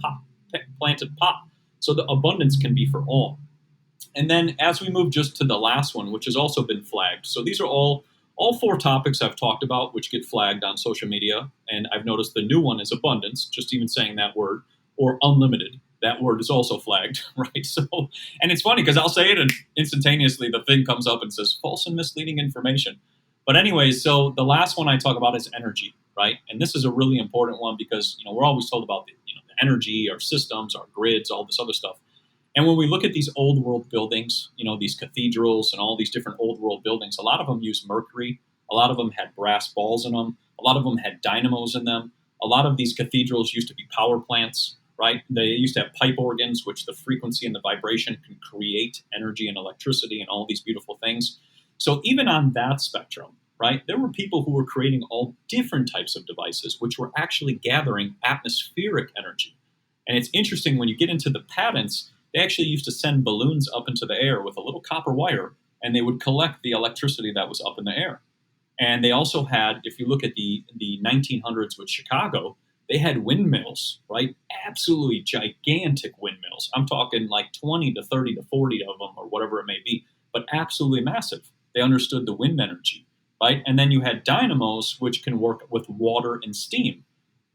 planted pot. So the abundance can be for all. And then as we move just to the last one, which has also been flagged. So these are all 4 topics I've talked about, which get flagged on social media. And I've noticed the new one is abundance, just even saying that word, or unlimited. That word is also flagged, right? So, and it's funny because I'll say it and instantaneously the thing comes up and says false and misleading information. But anyways, so the last one I talk about is energy, right? And this is a really important one because, we're always told about the energy, our systems, our grids, all this other stuff. And when we look at these old world buildings, these cathedrals and all these different old world buildings, a lot of them use mercury. A lot of them had brass balls in them. A lot of them had dynamos in them. A lot of these cathedrals used to be power plants, right? They used to have pipe organs, which the frequency and the vibration can create energy and electricity and all these beautiful things. So even on that spectrum, right, there were people who were creating all different types of devices, which were actually gathering atmospheric energy. And it's interesting when you get into the patents, they actually used to send balloons up into the air with a little copper wire, and they would collect the electricity that was up in the air. And they also had, if you look at the 1900s with Chicago, they had windmills, right? Absolutely gigantic windmills. I'm talking like 20 to 30 to 40 of them or whatever it may be, but absolutely massive. They understood the wind energy, right? And then you had dynamos, which can work with water and steam.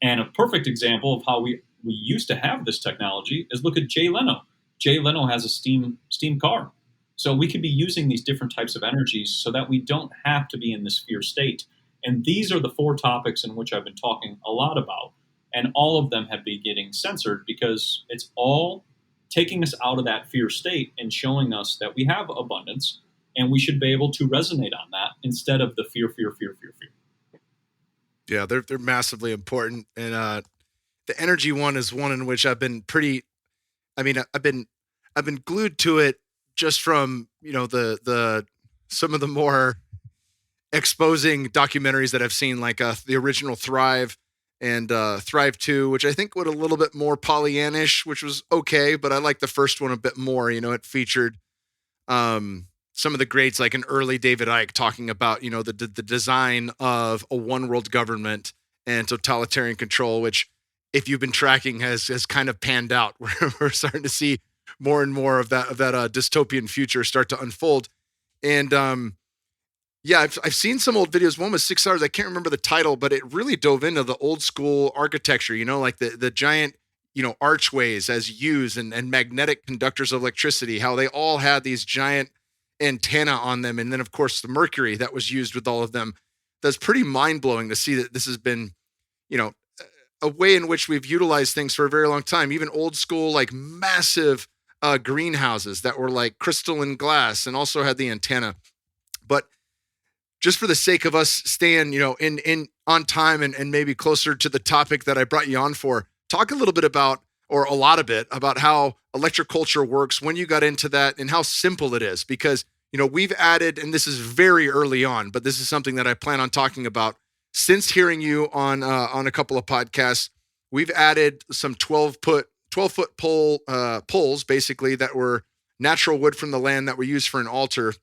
And a perfect example of how we used to have this technology is look at Jay Leno. Jay Leno has a steam car. So we could be using these different types of energies so that we don't have to be in this fear state. And these are the 4 topics in which I've been talking a lot about. And all of them have been getting censored because it's all taking us out of that fear state and showing us that we have abundance and we should be able to resonate on that instead of the fear. Yeah, they're massively important. And the energy one is one in which I've been I've been glued to it just from, the some of the more exposing documentaries that I've seen, like the original Thrive and Thrive 2, which I think was a little bit more Pollyannish, which was okay, but I like the first one a bit more. It featured some of the greats, like an early David Icke, talking about, the design of a one world government and totalitarian control, which, if you've been tracking, has kind of panned out. We're starting to see more and more of that dystopian future start to unfold. And Yeah, I've seen some old videos. One was 6 hours. I can't remember the title, but it really dove into the old school architecture, like the giant, archways as U's and magnetic conductors of electricity, how they all had these giant antenna on them. And then, of course, the mercury that was used with all of them. That's pretty mind blowing to see that this has been, you know, a way in which we've utilized things for a very long time. Even old school, like massive greenhouses that were like crystalline glass and also had the antenna. But just for the sake of us staying, in on time and maybe closer to the topic that I brought you on for, talk a little bit about, or a lot of it, about how electroculture works, when you got into that, and how simple it is. Because, we've added, and this is very early on, but this is something that I plan on talking about. Since hearing you on a couple of podcasts, we've added some 12-foot poles, basically, that were natural wood from the land that were used for an altar.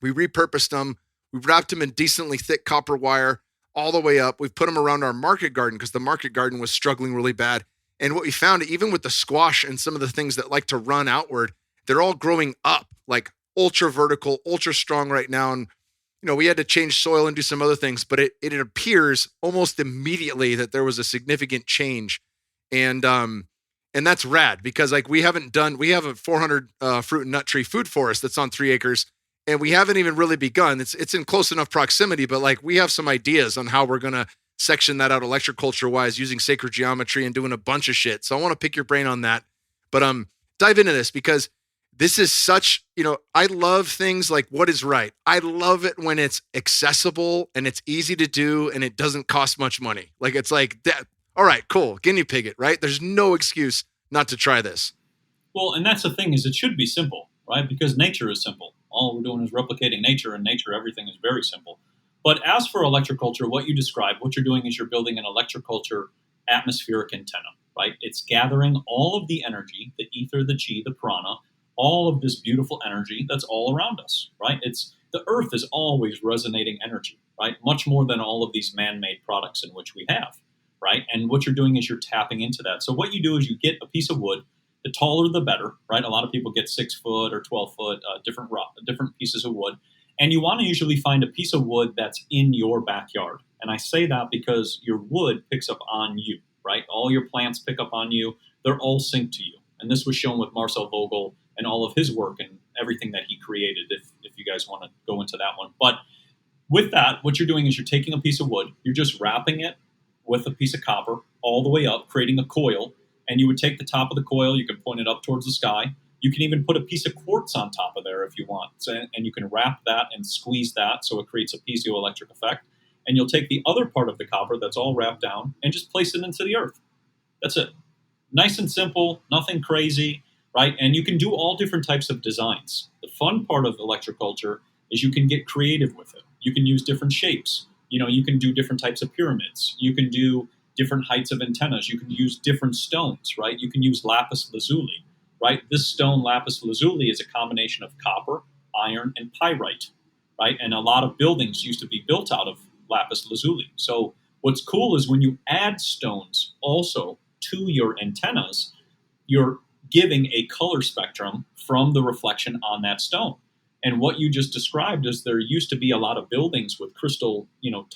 We repurposed them. We wrapped them in decently thick copper wire all the way up. We've put them around our market garden because the market garden was struggling really bad. And what we found, even with the squash and some of the things that like to run outward, they're all growing up like ultra vertical, ultra strong right now. And, we had to change soil and do some other things, but it appears almost immediately that there was a significant change. And that's rad because like we have a 400 fruit and nut tree food forest that's on 3 acres. And we haven't even really begun. It's in close enough proximity, but like we have some ideas on how we're going to section that out electroculture wise using sacred geometry and doing a bunch of shit. So I want to pick your brain on that. But dive into this because this is such, I love things like what is right. I love it when it's accessible and it's easy to do and it doesn't cost much money. Like it's like that. All right, cool. Guinea pig it, right? There's no excuse not to try this. Well, and that's the thing is it should be simple, right? Because nature is simple. All we're doing is replicating nature, and nature, everything is very simple. But as for electroculture, what you described, what you're doing is you're building an electroculture atmospheric antenna, right? It's gathering all of the energy, the ether, the chi, the prana, all of this beautiful energy that's all around us, right? The earth is always resonating energy, right? Much more than all of these man-made products in which we have, right? And what you're doing is you're tapping into that. So what you do is you get a piece of wood. The taller, the better, right? A lot of people get 6 foot or 12 foot, different pieces of wood. And you want to usually find a piece of wood that's in your backyard. And I say that because your wood picks up on you, right? All your plants pick up on you. They're all synced to you. And this was shown with Marcel Vogel and all of his work and everything that he created, if you guys want to go into that one. But with that, what you're doing is you're taking a piece of wood, you're just wrapping it with a piece of copper all the way up, creating a coil. And you would take the top of the coil, you can point it up towards the sky. You can even put a piece of quartz on top of there if you want. And you can wrap that and squeeze that so it creates a piezoelectric effect. And you'll take the other part of the copper that's all wrapped down and just place it into the earth. That's it. Nice and simple, nothing crazy, right? And you can do all different types of designs. The fun part of electroculture is you can get creative with it. You can use different shapes. You can do different types of pyramids. You can do different heights of antennas. You can use different stones, right? You can use lapis lazuli, right? This stone, lapis lazuli, is a combination of copper, iron, and pyrite, right? And a lot of buildings used to be built out of lapis lazuli. So what's cool is when you add stones also to your antennas, you're giving a color spectrum from the reflection on that stone. And what you just described is there used to be a lot of buildings with crystal,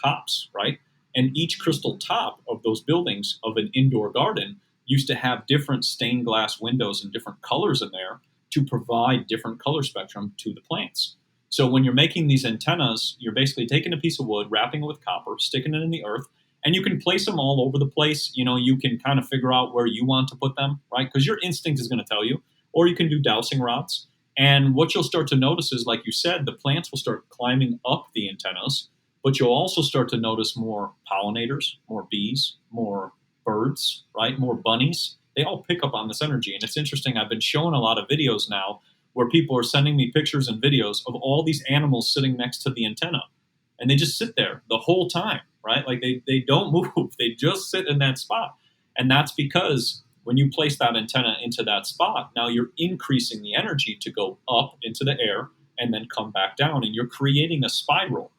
tops, right? And each crystal top of those buildings of an indoor garden used to have different stained glass windows and different colors in there to provide different color spectrum to the plants. So when you're making these antennas, you're basically taking a piece of wood, wrapping it with copper, sticking it in the earth, and you can place them all over the place. You can kind of figure out where you want to put them, right? Because your instinct is going to tell you. Or you can do dowsing rods. And what you'll start to notice is, like you said, the plants will start climbing up the antennas. But you'll also start to notice more pollinators, more bees, more birds, right? More bunnies. They all pick up on this energy. And it's interesting. I've been showing a lot of videos now where people are sending me pictures and videos of all these animals sitting next to the antenna. And they just sit there the whole time, right? Like they don't move. They just sit in that spot. And that's because when you place that antenna into that spot, now you're increasing the energy to go up into the air and then come back down. And you're creating a spiral.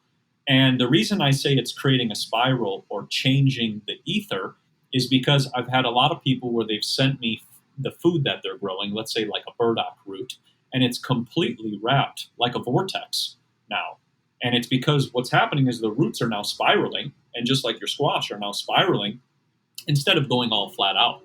And the reason I say it's creating a spiral or changing the ether is because I've had a lot of people where they've sent me the food that they're growing, let's say like a burdock root, and it's completely wrapped like a vortex now. And it's because what's happening is the roots are now spiraling, and just like your squash are now spiraling instead of going all flat out.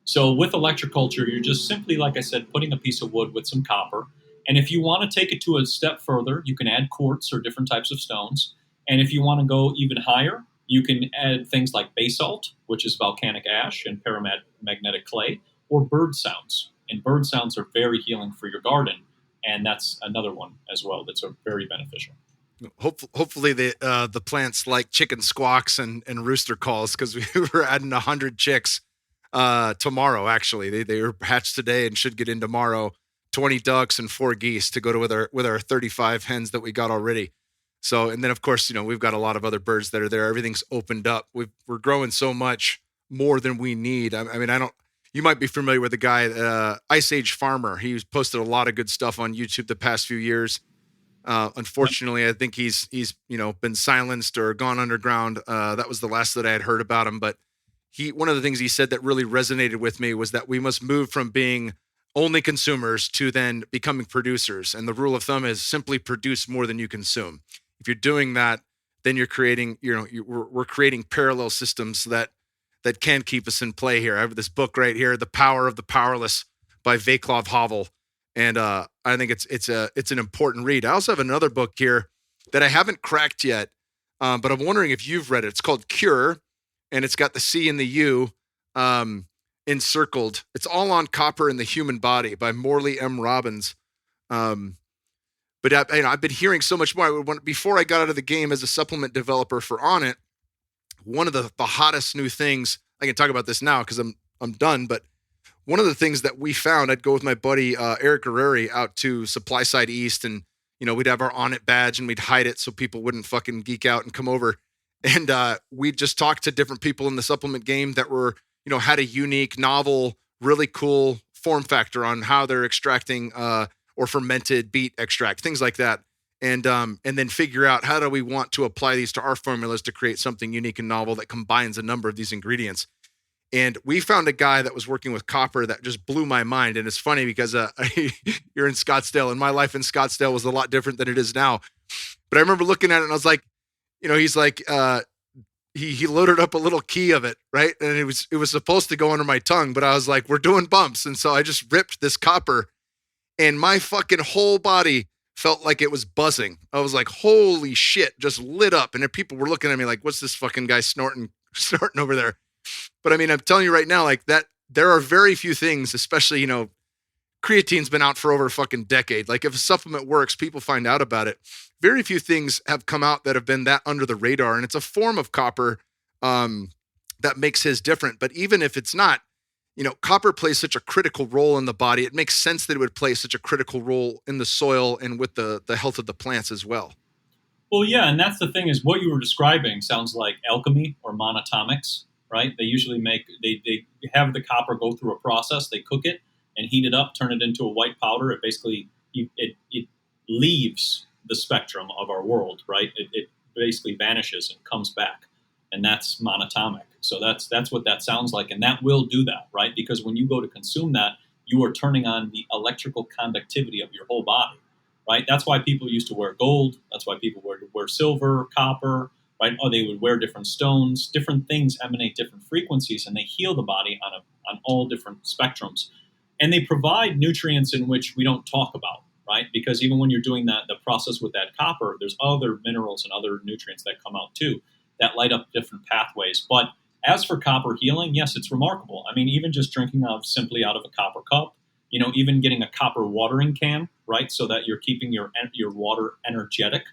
So with electroculture, you're just simply, like I said, putting a piece of wood with some copper. And if you want to take it to a step further, you can add quartz or different types of stones. And if you want to go even higher, you can add things like basalt, which is volcanic ash, and paramagnetic clay, or bird sounds. And bird sounds are very healing for your garden. And that's another one as well that's very beneficial. Hopefully the plants like chicken squawks and rooster calls, because we were adding 100 chicks tomorrow. Actually, they were hatched today and should get in tomorrow. 20 ducks and 4 geese to go to with our 35 hens that we got already. So, and then of course, we've got a lot of other birds that are there. Everything's opened up. We're growing so much more than we need. I mean, you might be familiar with the guy, Ice Age Farmer. He's posted a lot of good stuff on YouTube the past few years. Unfortunately, I think he's been silenced or gone underground. That was the last that I had heard about him. But one of the things he said that really resonated with me was that we must move from being only consumers to then becoming producers. And the rule of thumb is simply produce more than you consume. If you're doing that, then you're creating, we're creating parallel systems that can keep us in play here. I have this book right here, The Power of the Powerless by Václav Havel. And I think it's an important read. I also have another book here that I haven't cracked yet, but I'm wondering if you've read it. It's called Cure, and it's got the C and the U encircled. It's all on copper in the human body by Morley M. Robbins. But I've been hearing so much more. Before I got out of the game as a supplement developer for Onnit, one of the hottest new things, I can talk about this now because I'm done, but one of the things that we found, I'd go with my buddy Eric Guerreri out to Supply Side East, and we'd have our Onnit badge and we'd hide it so people wouldn't fucking geek out and come over. And we'd just talk to different people in the supplement game that were, had a unique, novel, really cool form factor on how they're extracting or fermented beet extract, things like that. And then figure out how do we want to apply these to our formulas to create something unique and novel that combines a number of these ingredients. And we found a guy that was working with copper that just blew my mind. And it's funny because you're in Scottsdale, and my life in Scottsdale was a lot different than it is now. But I remember looking at it and I was like, he's like, he loaded up a little key of it, right? And it was supposed to go under my tongue, but I was like, we're doing bumps. And so I just ripped this copper, and my fucking whole body felt like it was buzzing. I was like, holy shit, just lit up. And people were looking at me like, what's this fucking guy snorting over there? But I mean, I'm telling you right now, like that, there are very few things, especially, creatine's been out for over a fucking decade. Like if a supplement works, people find out about it. Very few things have come out that have been that under the radar. And it's a form of copper that makes his different. But even if it's not, copper plays such a critical role in the body. It makes sense that it would play such a critical role in the soil and with the health of the plants as well. Well, yeah. And that's the thing, is what you were describing sounds like alchemy or monatomics, right? They usually they have the copper go through a process. They cook it and heat it up, turn it into a white powder. It basically, it leaves the spectrum of our world, right? It basically vanishes and comes back. And that's monatomic. So that's what that sounds like. And that will do that, right? Because when you go to consume that, you are turning on the electrical conductivity of your whole body, right? That's why people used to wear gold. That's why people wear silver, copper, right? Or they would wear different stones. Different things emanate different frequencies, and they heal the body on all different spectrums. And they provide nutrients in which we don't talk about, right? Because even when you're doing the process with that copper, there's other minerals and other nutrients that come out too that light up different pathways. But as for copper healing, yes, it's remarkable. I mean, even just drinking simply out of a copper cup, even getting a copper watering can, right? So that you're keeping your water energetic,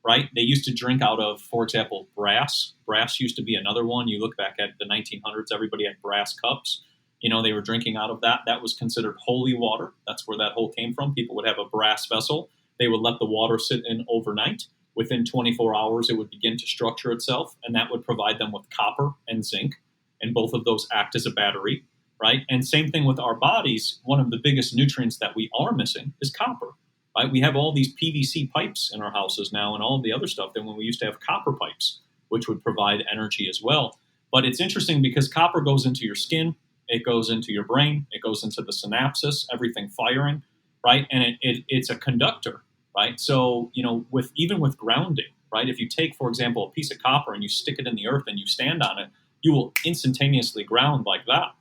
right? They used to drink out of, for example, brass. Brass used to be another one. You look back at the 1900s, everybody had brass cups. They were drinking out of that. That was considered holy water. That's where that whole came from. People would have a brass vessel. They would let the water sit in overnight. Within 24 hours, it would begin to structure itself, and that would provide them with copper and zinc, and both of those act as a battery, right? And same thing with our bodies. One of the biggest nutrients that we are missing is copper, right? We have all these PVC pipes in our houses now and all the other stuff than when we used to have copper pipes, which would provide energy as well. But it's interesting because copper goes into your skin, it goes into your brain, it goes into the synapses, everything firing, right? And it's a conductor, right? So, even with grounding, right? If you take, for example, a piece of copper and you stick it in the earth and you stand on it, you will instantaneously ground like that,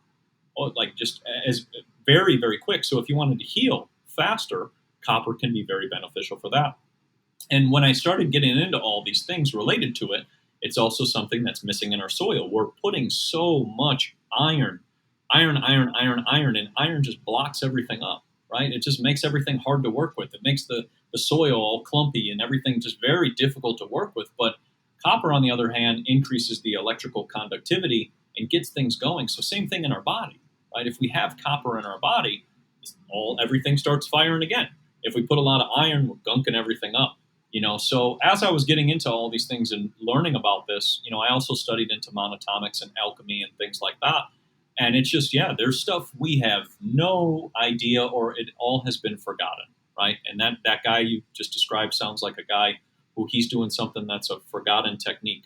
like just as very, very quick. So if you wanted to heal faster, copper can be very beneficial for that. And when I started getting into all these things related to it, it's also something that's missing in our soil. We're putting so much iron, and iron just blocks everything up, right? It just makes everything hard to work with. It makes the soil all clumpy and everything just very difficult to work with. But copper, on the other hand, increases the electrical conductivity and gets things going. So same thing in our body, right? If we have copper in our body, everything starts firing again. If we put a lot of iron, we're gunking everything up. So as I was getting into all these things and learning about this, I also studied into monatomics and alchemy and things like that. And it's just, there's stuff we have no idea, or it all has been forgotten, right? And that guy you just described sounds like a guy who he's doing something that's a forgotten technique,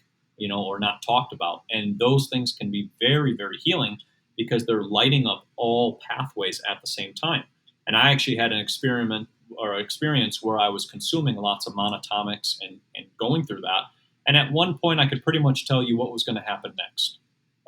or not talked about. And those things can be very, very healing because they're lighting up all pathways at the same time. And I actually had an experience where I was consuming lots of monatomics and going through that. And at one point, I could pretty much tell you what was going to happen next,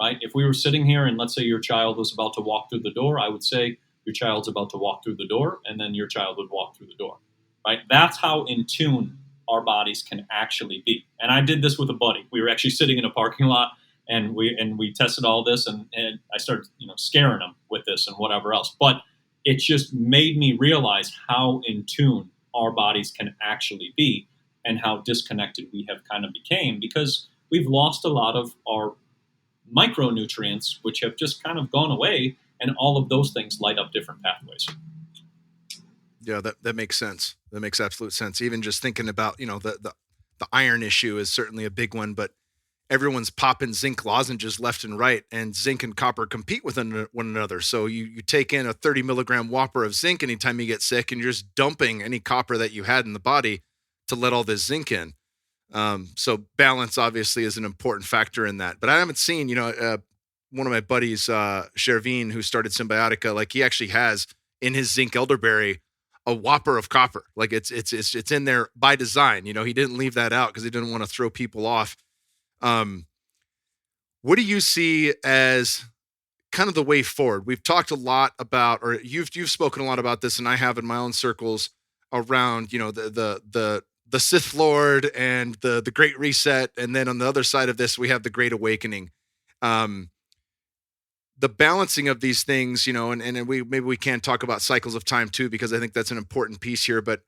right? If we were sitting here and let's say your child was about to walk through the door, I would say your child's about to walk through the door, and then your child would walk through the door, right? That's how in tune our bodies can actually be. And I did this with a buddy. We were actually sitting in a parking lot, and we tested all this, and I started scaring him with this and whatever else. But it just made me realize how in tune our bodies can actually be and how disconnected we have kind of became because we've lost a lot of our micronutrients, which have just kind of gone away, and all of those things light up different pathways. Yeah, that makes sense. That makes absolute sense. Even just thinking about, the iron issue is certainly a big one, but everyone's popping zinc lozenges left and right, and zinc and copper compete with one another. So you take in a 30 milligram whopper of zinc anytime you get sick, and you're just dumping any copper that you had in the body to let all this zinc in. So balance obviously is an important factor in that. But I haven't seen, one of my buddies, Shervin, who started Symbiotica, like he actually has in his zinc elderberry a whopper of copper. Like it's in there by design. He didn't leave that out because he didn't want to throw people off. What do you see as kind of the way forward? We've talked a lot about, or you've spoken a lot about this, and I have in my own circles around, the Sith Lord and the Great Reset, and then on the other side of this, we have the Great Awakening. The balancing of these things, and we can talk about cycles of time too, because I think that's an important piece here. But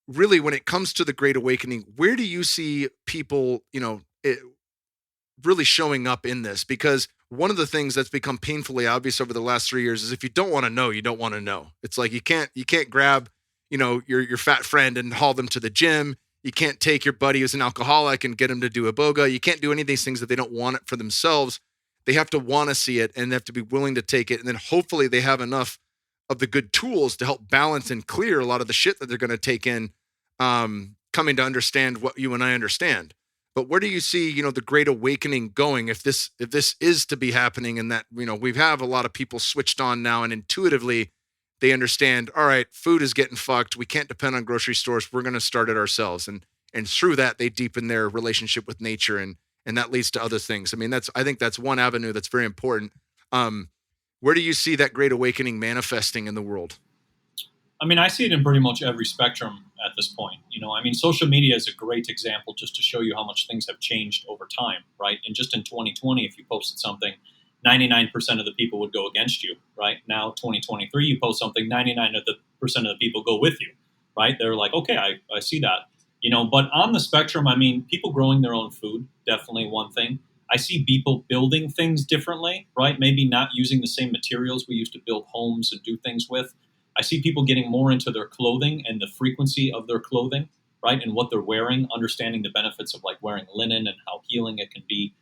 really, when it comes to the Great Awakening, where do you see people, really showing up in this? Because one of the things that's become painfully obvious over the last 3 years is if you don't want to know, you don't want to know. It's like you can't grab, your fat friend and haul them to the gym. You can't take your buddy who's an alcoholic and get him to do a boga. You can't do any of these things if they don't want it for themselves. They have to want to see it, and they have to be willing to take it. And then hopefully they have enough of the good tools to help balance and clear a lot of the shit that they're going to take in, coming to understand what you and I understand. But where do you see, the Great Awakening going if this is to be happening, and that, we have a lot of people switched on now, and intuitively they understand, all right, food is getting fucked. We can't depend on grocery stores. We're going to start it ourselves. And through that, they deepen their relationship with nature, and that leads to other things. I mean, I think that's one avenue that's very important. Where do you see that Great Awakening manifesting in the world? I mean, I see it in pretty much every spectrum at this point. Social media is a great example just to show you how much things have changed over time, right? And just in 2020, if you posted something, 99% of the people would go against you, right? Now, 2023, you post something, 99% of the people go with you, right? They're like, okay, I see that. But on the spectrum, people growing their own food, definitely one thing. I see people building things differently, right? Maybe not using the same materials we used to build homes and do things with. I see people getting more into their clothing and the frequency of their clothing, right? And what they're wearing, understanding the benefits of like wearing linen and how healing it can be,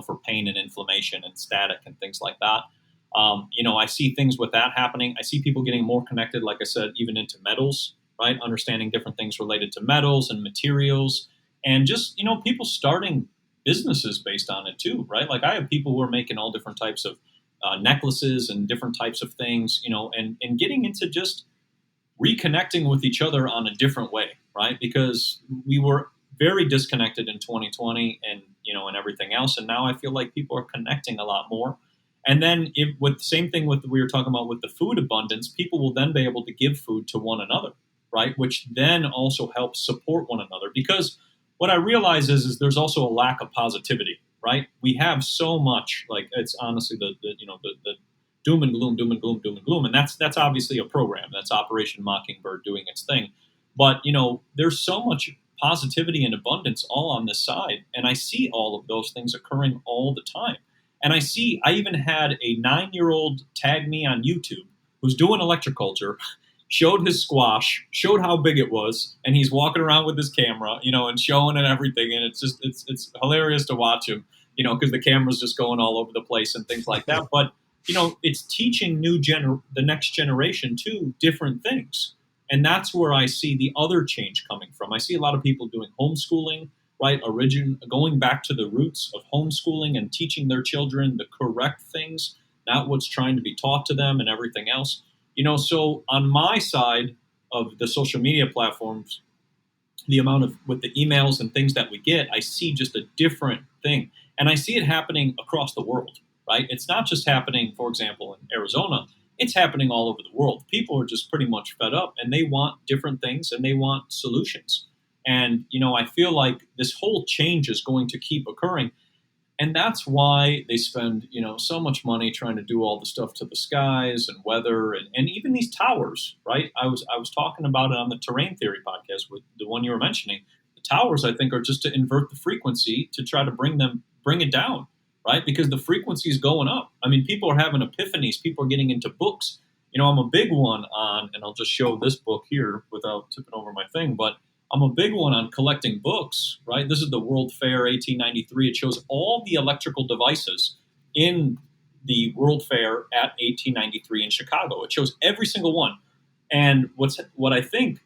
for pain and inflammation and static and things like that. I see things with that happening. I see people getting more connected, like I said, even into metals, right? Understanding different things related to metals and materials, and just, people starting businesses based on it too, right? Like I have people who are making all different types of necklaces and different types of things, and getting into just reconnecting with each other on a different way, right? Because we were very disconnected in 2020 and, and everything else. And now I feel like people are connecting a lot more. And then with the same thing with we were talking about with the food abundance, people will then be able to give food to one another, right? Which then also helps support one another. Because what I realize is there's also a lack of positivity, right? We have so much, like it's honestly the doom and gloom, doom and gloom, doom and gloom. And that's obviously a program. That's Operation Mockingbird doing its thing. But, there's so much positivity and abundance all on this side. And I see all of those things occurring all the time. And I even had a 9-year-old tag me on YouTube who's doing electroculture, showed his squash, showed how big it was, and he's walking around with his camera, and showing it everything. And it's hilarious to watch him, because the camera's just going all over the place and things like that. But, it's teaching the next generation too different things. And that's where I see the other change coming from. I see a lot of people doing homeschooling, right? Going back to the roots of homeschooling and teaching their children the correct things, not what's trying to be taught to them and everything else. So on my side of the social media platforms, the amount of with the emails and things that we get, I see just a different thing. And I see it happening across the world, right? It's not just happening, for example, in Arizona. It's happening all over the world. People are just pretty much fed up and they want different things and they want solutions. And, I feel like this whole change is going to keep occurring. And that's why they spend, so much money trying to do all the stuff to the skies and weather and even these towers, right? I was talking about it on the Terrain Theory podcast with the one you were mentioning. The towers, I think, are just to invert the frequency to try to bring it down, right? Because the frequency is going up. I mean, people are having epiphanies. People are getting into books. I'm a big one on, and I'll just show this book here without tipping over my thing, but I'm a big one on collecting books, right? This is the World Fair 1893. It shows all the electrical devices in the World Fair at 1893 in Chicago. It shows every single one. And what I think,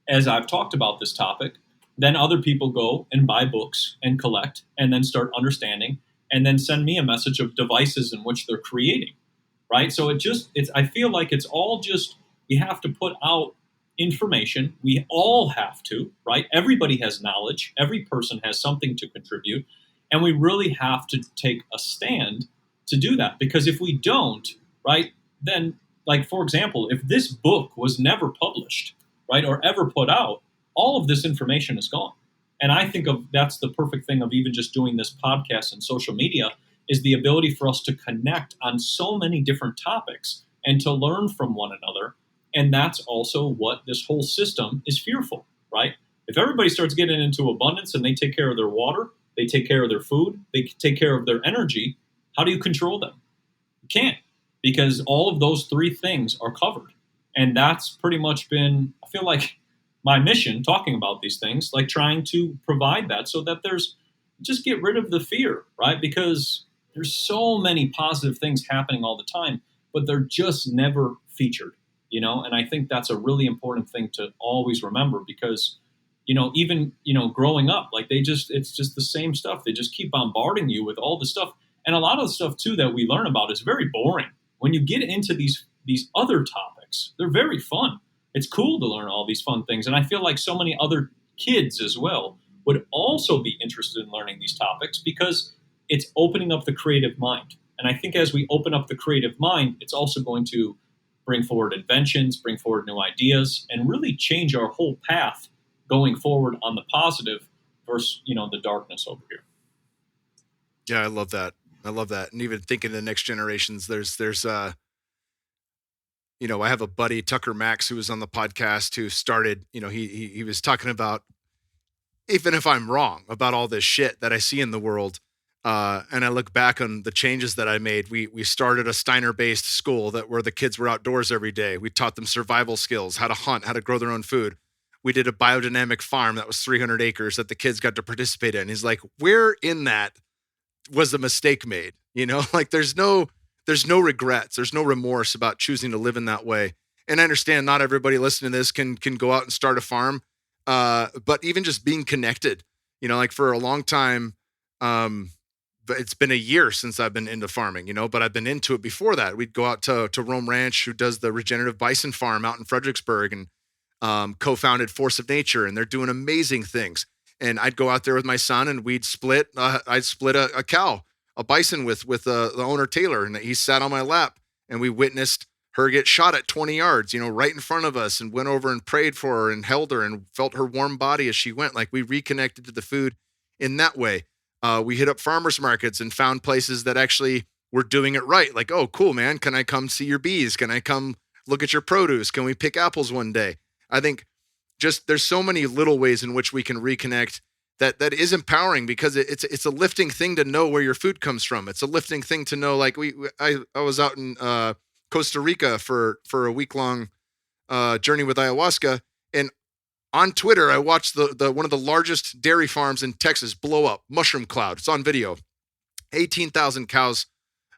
as I've talked about this topic, then other people go and buy books and collect and then start understanding and then send me a message of devices in which they're creating, right? So I feel like it's all just, we have to put out information. We all have to, right? Everybody has knowledge. Every person has something to contribute. And we really have to take a stand to do that. Because if we don't, right, then, like, for example, if this book was never published, right, or ever put out, all of this information is gone. And I think that's the perfect thing of even just doing this podcast and social media is the ability for us to connect on so many different topics and to learn from one another. And that's also what this whole system is fearful, right? If everybody starts getting into abundance and they take care of their water, they take care of their food, they take care of their energy, how do you control them? You can't, because all of those three things are covered. And that's pretty much been, I feel like, my mission talking about these things, like trying to provide that so that just get rid of the fear, right? Because there's so many positive things happening all the time, but they're just never featured. And I think that's a really important thing to always remember because, even, growing up, like it's just the same stuff. They just keep bombarding you with all the stuff. And a lot of the stuff too, that we learn about is very boring. When you get into these other topics, they're very fun. It's cool to learn all these fun things. And I feel like so many other kids as well would also be interested in learning these topics because it's opening up the creative mind. And I think as we open up the creative mind, it's also going to bring forward inventions, bring forward new ideas, and really change our whole path going forward on the positive versus, the darkness over here. Yeah, I love that. And even thinking of the next generations, there's I have a buddy, Tucker Max, who was on the podcast who started, he was talking about, even if I'm wrong about all this shit that I see in the world, and I look back on the changes that I made. We started a Steiner-based school where the kids were outdoors every day. We taught them survival skills, how to hunt, how to grow their own food. We did a biodynamic farm that was 300 acres that the kids got to participate in. He's like, where in that was a mistake made? Like there's no regrets. There's no remorse about choosing to live in that way. And I understand not everybody listening to this can go out and start a farm. But even just being connected, like for a long time, but it's been a year since I've been into farming, but I've been into it before that. We'd go out to Rome Ranch, who does the regenerative bison farm out in Fredericksburg, and co-founded Force of Nature, and they're doing amazing things. And I'd go out there with my son, and we'd split. I'd split a cow, a bison with the owner Taylor, and he sat on my lap, and we witnessed her get shot at 20 yards, right in front of us, and went over and prayed for her and held her and felt her warm body as she went. Like, we reconnected to the food in that way. We hit up farmers markets and found places that actually were doing it right. Like, oh, cool, man. Can I come see your bees? Can I come look at your produce? Can we pick apples one day? I think just there's so many little ways in which we can reconnect that is empowering, because it's a lifting thing to know where your food comes from. It's a lifting thing to know, like I was out in Costa Rica for a week-long journey with ayahuasca, and on Twitter I watched the one of the largest dairy farms in Texas blow up, mushroom cloud. It's on video. 18,000 cows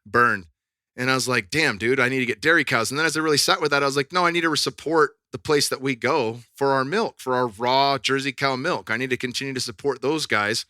burned. And I was like, damn, dude, I need to get dairy cows. And then as I really sat with that, I was like, no, I need to support the place that we go for our milk, for our raw Jersey cow milk. I need to continue to support those guys.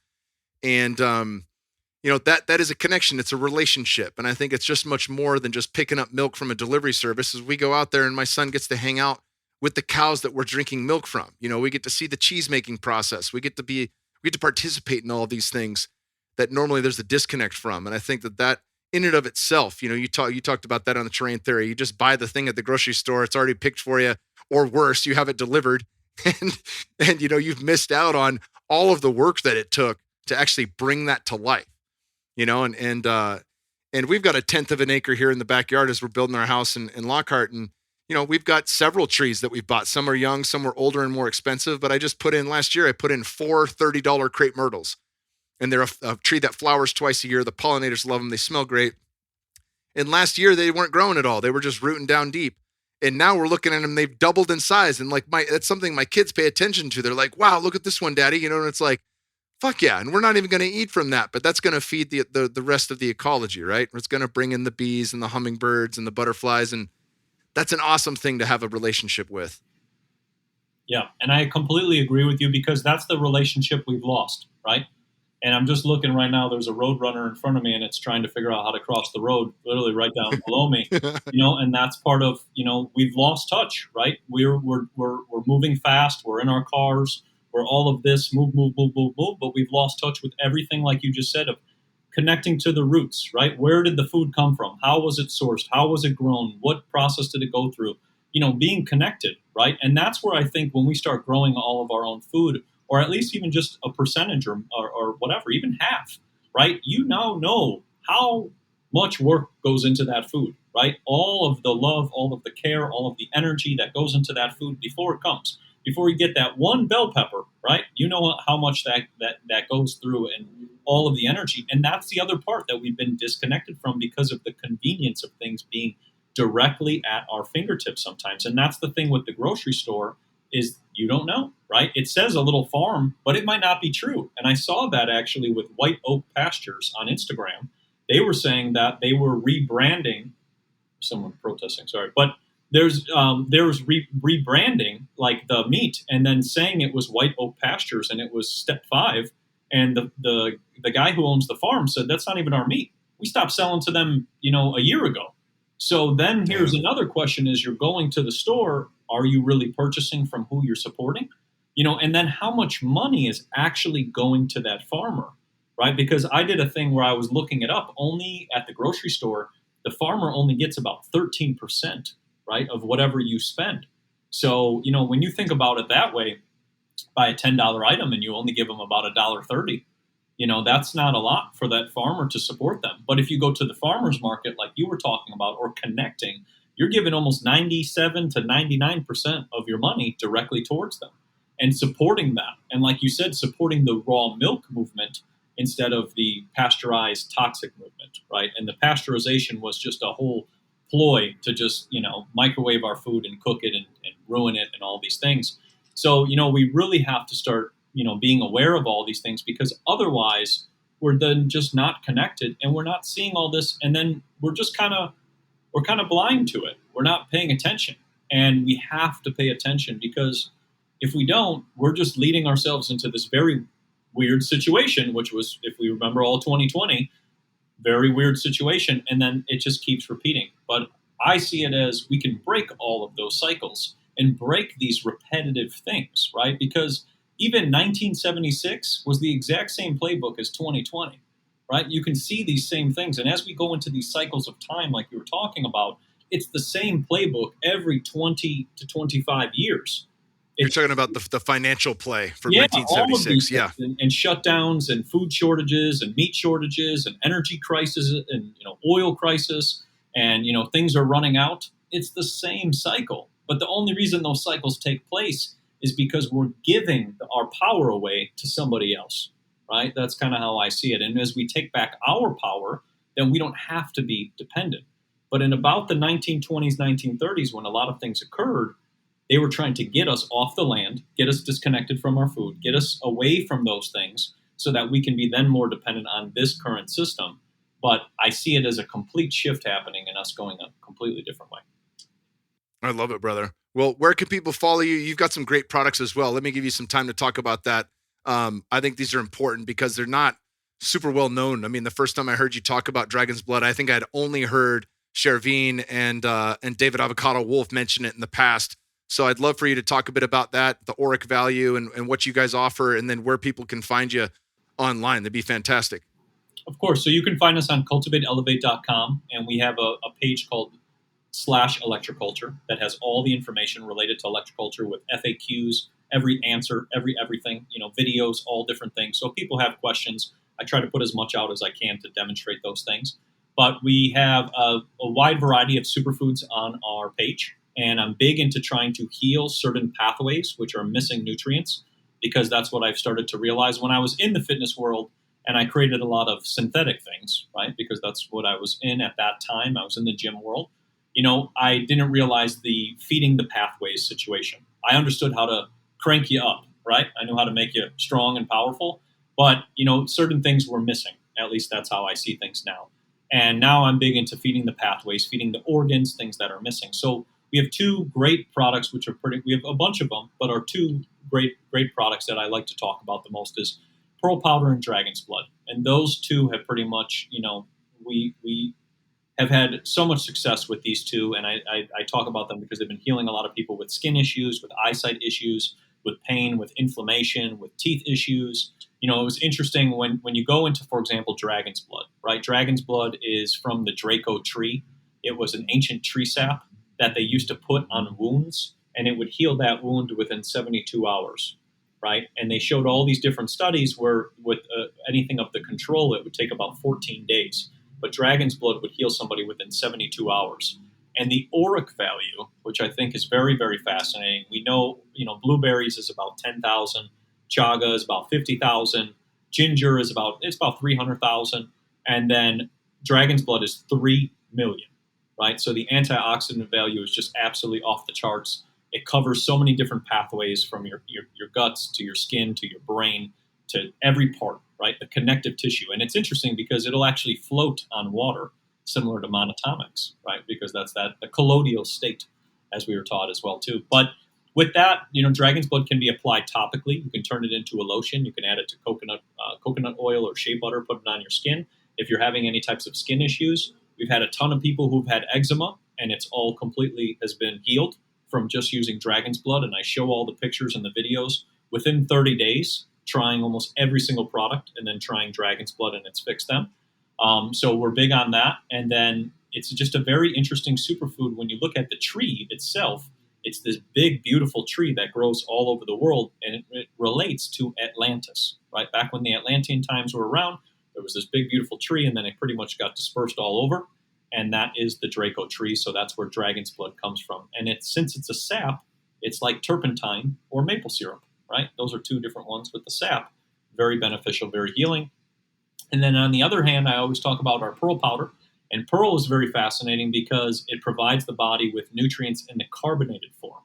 And, that is a connection. It's a relationship. And I think it's just much more than just picking up milk from a delivery service. As we go out there and my son gets to hang out with the cows that we're drinking milk from, we get to see the cheese making process. We get to participate in all of these things that normally there's a disconnect from. And I think that in and of itself, you talked about that on the terrain theory. You just buy the thing at the grocery store. It's already picked for you, or worse, you have it delivered, and you've missed out on all of the work that it took to actually bring that to life. And we've got 1/10 of an acre here in the backyard as we're building our house in Lockhart, and we've got several trees that we've bought. Some are young, some are older and more expensive. But last year I put in 4 $30 crepe myrtles. And they're a tree that flowers twice a year. The pollinators love them. They smell great. And last year they weren't growing at all. They were just rooting down deep. And now we're looking at them. They've doubled in size. And that's something my kids pay attention to. They're like, wow, look at this one, Daddy. And it's like, fuck yeah. And we're not even going to eat from that, but that's going to feed the rest of the ecology, right? It's going to bring in the bees and the hummingbirds and the butterflies. And that's an awesome thing to have a relationship with. Yeah. And I completely agree with you, because that's the relationship we've lost, right? And I'm just looking right now, there's a road runner in front of me, and it's trying to figure out how to cross the road literally right down below me, and that's part of, we've lost touch, right? We're moving fast. We're in our cars. We're all of this move, but we've lost touch with everything, like you just said, of connecting to the roots, right? Where did the food come from? How was it sourced? How was it grown? What process did it go through? Being connected, right? And that's where I think when we start growing all of our own food, or at least even just a percentage or whatever, even half, right? You now know how much work goes into that food, right? All of the love, all of the care, all of the energy that goes into that food before it comes. Before you get that one bell pepper, right? You know how much that goes through, and all of the energy. And that's the other part that we've been disconnected from because of the convenience of things being directly at our fingertips sometimes. And that's the thing with the grocery store, is you don't know, right? It says a little farm, but it might not be true. And I saw that actually with White Oak Pastures on Instagram. They were saying that they were rebranding, someone protesting, sorry, but there's rebranding like the meat, and then saying it was White Oak Pastures and it was step 5. And the guy who owns the farm said, that's not even our meat. We stopped selling to them, a year ago. So then here's another question: is you're going to the store, are you really purchasing from who you're supporting? And then how much money is actually going to that farmer, right? Because I did a thing where I was looking it up. Only at the grocery store, the farmer only gets about 13%, right, of whatever you spend. So, when you think about it that way, buy a $10 item and you only give them about $1.30. That's not a lot for that farmer to support them. But if you go to the farmer's market, like you were talking about, or connecting, you're giving almost 97 to 99% of your money directly towards them and supporting that. And like you said, supporting the raw milk movement instead of the pasteurized toxic movement, right? And the pasteurization was just a whole ploy to just, microwave our food and cook it and ruin it and all these things. So, we really have to start, being aware of all these things, because otherwise we're then just not connected and we're not seeing all this. And then we're just we're kind of blind to it. We're not paying attention, and we have to pay attention, because if we don't, we're just leading ourselves into this very weird situation, which was, if we remember all 2020, very weird situation. And then it just keeps repeating. But I see it as we can break all of those cycles and break these repetitive things, right? Because even 1976 was the exact same playbook as 2020, right? You can see these same things. And as we go into these cycles of time, like you were talking about, it's the same playbook every 20 to 25 years. You're talking about the financial play from Yeah, all of 1976. these Yeah. things, and shutdowns and food shortages and meat shortages and energy crisis and oil crisis and things are running out. It's the same cycle. But the only reason those cycles take place is because we're giving our power away to somebody else, right? That's kind of how I see it. And as we take back our power, then we don't have to be dependent. But in about the 1920s, 1930s, when a lot of things occurred, they were trying to get us off the land, get us disconnected from our food, get us away from those things so that we can be then more dependent on this current system. But I see it as a complete shift happening and us going a completely different way. I love it, brother. Well, where can people follow you? You've got some great products as well. Let me give you some time to talk about that. I think these are important because they're not super well known. I mean, the first time I heard you talk about Dragon's Blood, I think I'd only heard Shervin and David Avocado Wolf mention it in the past. So I'd love for you to talk a bit about that, the auric value and what you guys offer, and then where people can find you online. That'd be fantastic. Of course. So you can find us on cultivateelevate.com, and we have a page called /Electroculture that has all the information related to electroculture with FAQs, every answer, everything, videos, all different things. So if people have questions, I try to put as much out as I can to demonstrate those things. But we have a wide variety of superfoods on our page. And I'm big into trying to heal certain pathways which are missing nutrients, because that's what I've started to realize when I was in the fitness world and I created a lot of synthetic things, right? Because that's what I was in at that time. I was in the gym world. I didn't realize the feeding the pathways situation. I understood how to crank you up, right? I knew how to make you strong and powerful, but certain things were missing. At least that's how I see things now. And now I'm big into feeding the pathways, feeding the organs, things that are missing. So we have two great products, which are we have a bunch of them, but our two great products that I like to talk about the most is Pearl Powder and Dragon's Blood. And those two have pretty much, we have had so much success with these two. And I talk about them because they've been healing a lot of people with skin issues, with eyesight issues, with pain, with inflammation, with teeth issues. It was interesting when you go into, for example, Dragon's Blood, right? Dragon's Blood is from the Draco tree. It was an ancient tree sap that they used to put on wounds, and it would heal that wound within 72 hours, right? And they showed all these different studies where with anything of the control, it would take about 14 days. But Dragon's Blood would heal somebody within 72 hours. And the auric value, which I think is very, very fascinating. We know, blueberries is about 10,000, chaga is about 50,000, ginger is about 300,000, and then Dragon's Blood is 3 million. Right, so the antioxidant value is just absolutely off the charts. It covers so many different pathways from your guts to your skin to your brain to every part, right? The connective tissue. And it's interesting because it'll actually float on water, similar to monatomics, right? Because that's the colloidal state, as we were taught as well, too. But with that, Dragon's Blood can be applied topically. You can turn it into a lotion. You can add it to coconut oil or shea butter, put it on your skin. If you're having any types of skin issues, we've had a ton of people who've had eczema, and it's all completely has been healed from just using Dragon's Blood. And I show all the pictures and the videos within 30 days, trying almost every single product and then trying Dragon's Blood, and it's fixed them. So we're big on that. And then it's just a very interesting superfood. When you look at the tree itself, it's this big, beautiful tree that grows all over the world, and it relates to Atlantis, right? Back when the Atlantean times were around, there was this big, beautiful tree, and then it pretty much got dispersed all over, and that is the Draco tree, so that's where Dragon's Blood comes from. And since it's a sap, it's like turpentine or maple syrup, right? Those are two different ones with the sap. Very beneficial, very healing. And then on the other hand, I always talk about our Pearl Powder, and Pearl is very fascinating because it provides the body with nutrients in the carbonated form,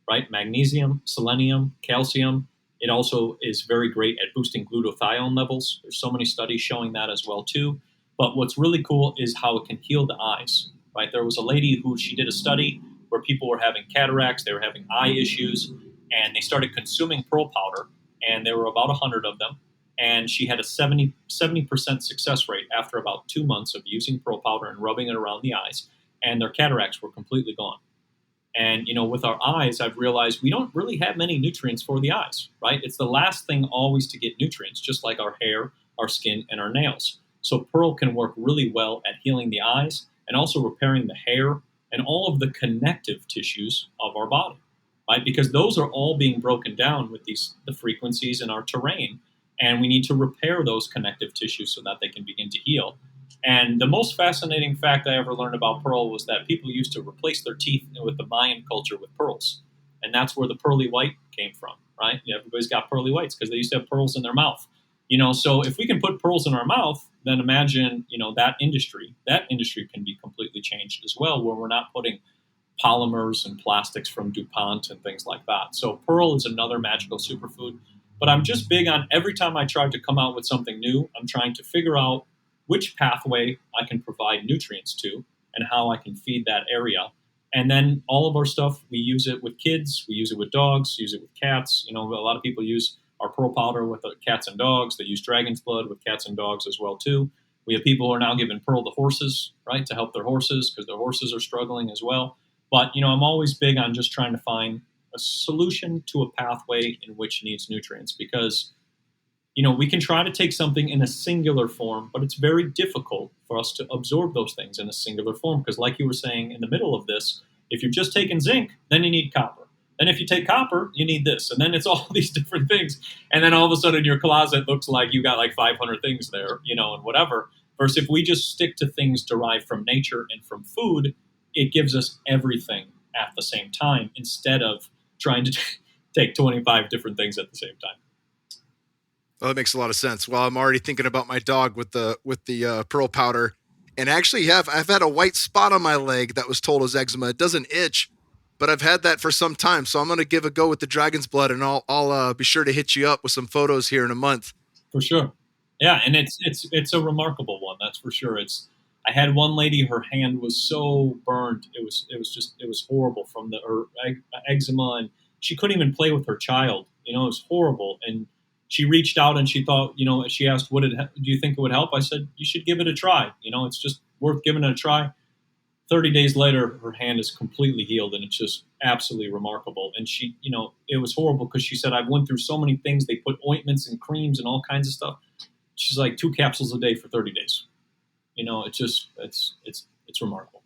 right? Magnesium, selenium, calcium. It also is very great at boosting glutathione levels. There's so many studies showing that as well, too. But what's really cool is how it can heal the eyes, right? There was a lady she did a study where people were having cataracts, they were having eye issues, and they started consuming Pearl Powder, and there were about 100 of them. And she had a 70% success rate after about 2 months of using Pearl Powder and rubbing it around the eyes, and their cataracts were completely gone. And, with our eyes, I've realized we don't really have many nutrients for the eyes, right? It's the last thing always to get nutrients, just like our hair, our skin, and our nails. So Pearl can work really well at healing the eyes and also repairing the hair and all of the connective tissues of our body, right? Because those are all being broken down with the frequencies in our terrain. And we need to repair those connective tissues so that they can begin to heal. And the most fascinating fact I ever learned about pearl was that people used to replace their teeth with the Mayan culture with pearls. And that's where the pearly white came from, right? Everybody's got pearly whites because they used to have pearls in their mouth. So if we can put pearls in our mouth, then imagine, that industry can be completely changed as well, where we're not putting polymers and plastics from DuPont and things like that. So pearl is another magical superfood. But I'm just big on every time I try to come out with something new, I'm trying to figure out which pathway I can provide nutrients to and how I can feed that area. And then all of our stuff, we use it with kids, we use it with dogs, use it with cats. A lot of people use our pearl powder with cats and dogs. They use dragon's blood with cats and dogs as well, too. We have people who are now giving pearl to horses, right, to help their horses because their horses are struggling as well. But, I'm always big on just trying to find a solution to a pathway in which needs nutrients because we can try to take something in a singular form, but it's very difficult for us to absorb those things in a singular form. Because like you were saying in the middle of this, if you're just taking zinc, then you need copper. And if you take copper, you need this. And then it's all these different things. And then all of a sudden your closet looks like you got like 500 things there, and whatever. Versus if we just stick to things derived from nature and from food, it gives us everything at the same time instead of trying to take 25 different things at the same time. Well, that makes a lot of sense. Well, I'm already thinking about my dog with the pearl powder, and actually I've had a white spot on my leg that was told as eczema. It doesn't itch, but I've had that for some time. So I'm going to give a go with the dragon's blood, and I'll be sure to hit you up with some photos here in a month. For sure, yeah, and it's a remarkable one, that's for sure. I had one lady, her hand was so burned, it was horrible from her eczema, and she couldn't even play with her child. It was horrible, and she reached out and she thought, she asked, do you think it would help? I said, you should give it a try. It's just worth giving it a try. 30 days later, her hand is completely healed and it's just absolutely remarkable. And she, it was horrible because she said, I've went through so many things. They put ointments and creams and all kinds of stuff. She's like 2 capsules a day for 30 days. It's remarkable.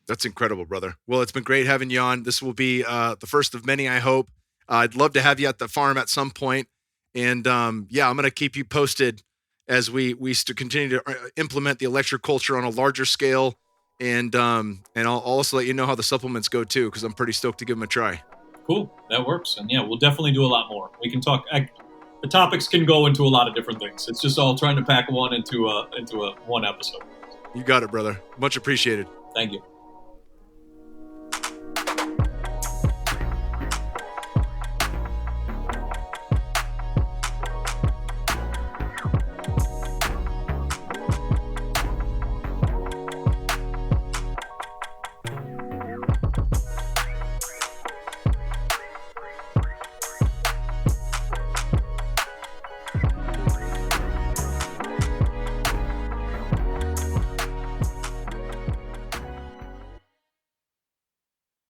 That's incredible, brother. Well, it's been great having you on. This will be the first of many, I hope. I'd love to have you at the farm at some point. And I'm going to keep you posted as we continue to implement the electroculture on a larger scale. And I'll also let you know how the supplements go too, because I'm pretty stoked to give them a try. Cool. That works. And yeah, we'll definitely do a lot more. We can talk. The topics can go into a lot of different things. It's just all trying to pack one into one episode. You got it, brother. Much appreciated. Thank you.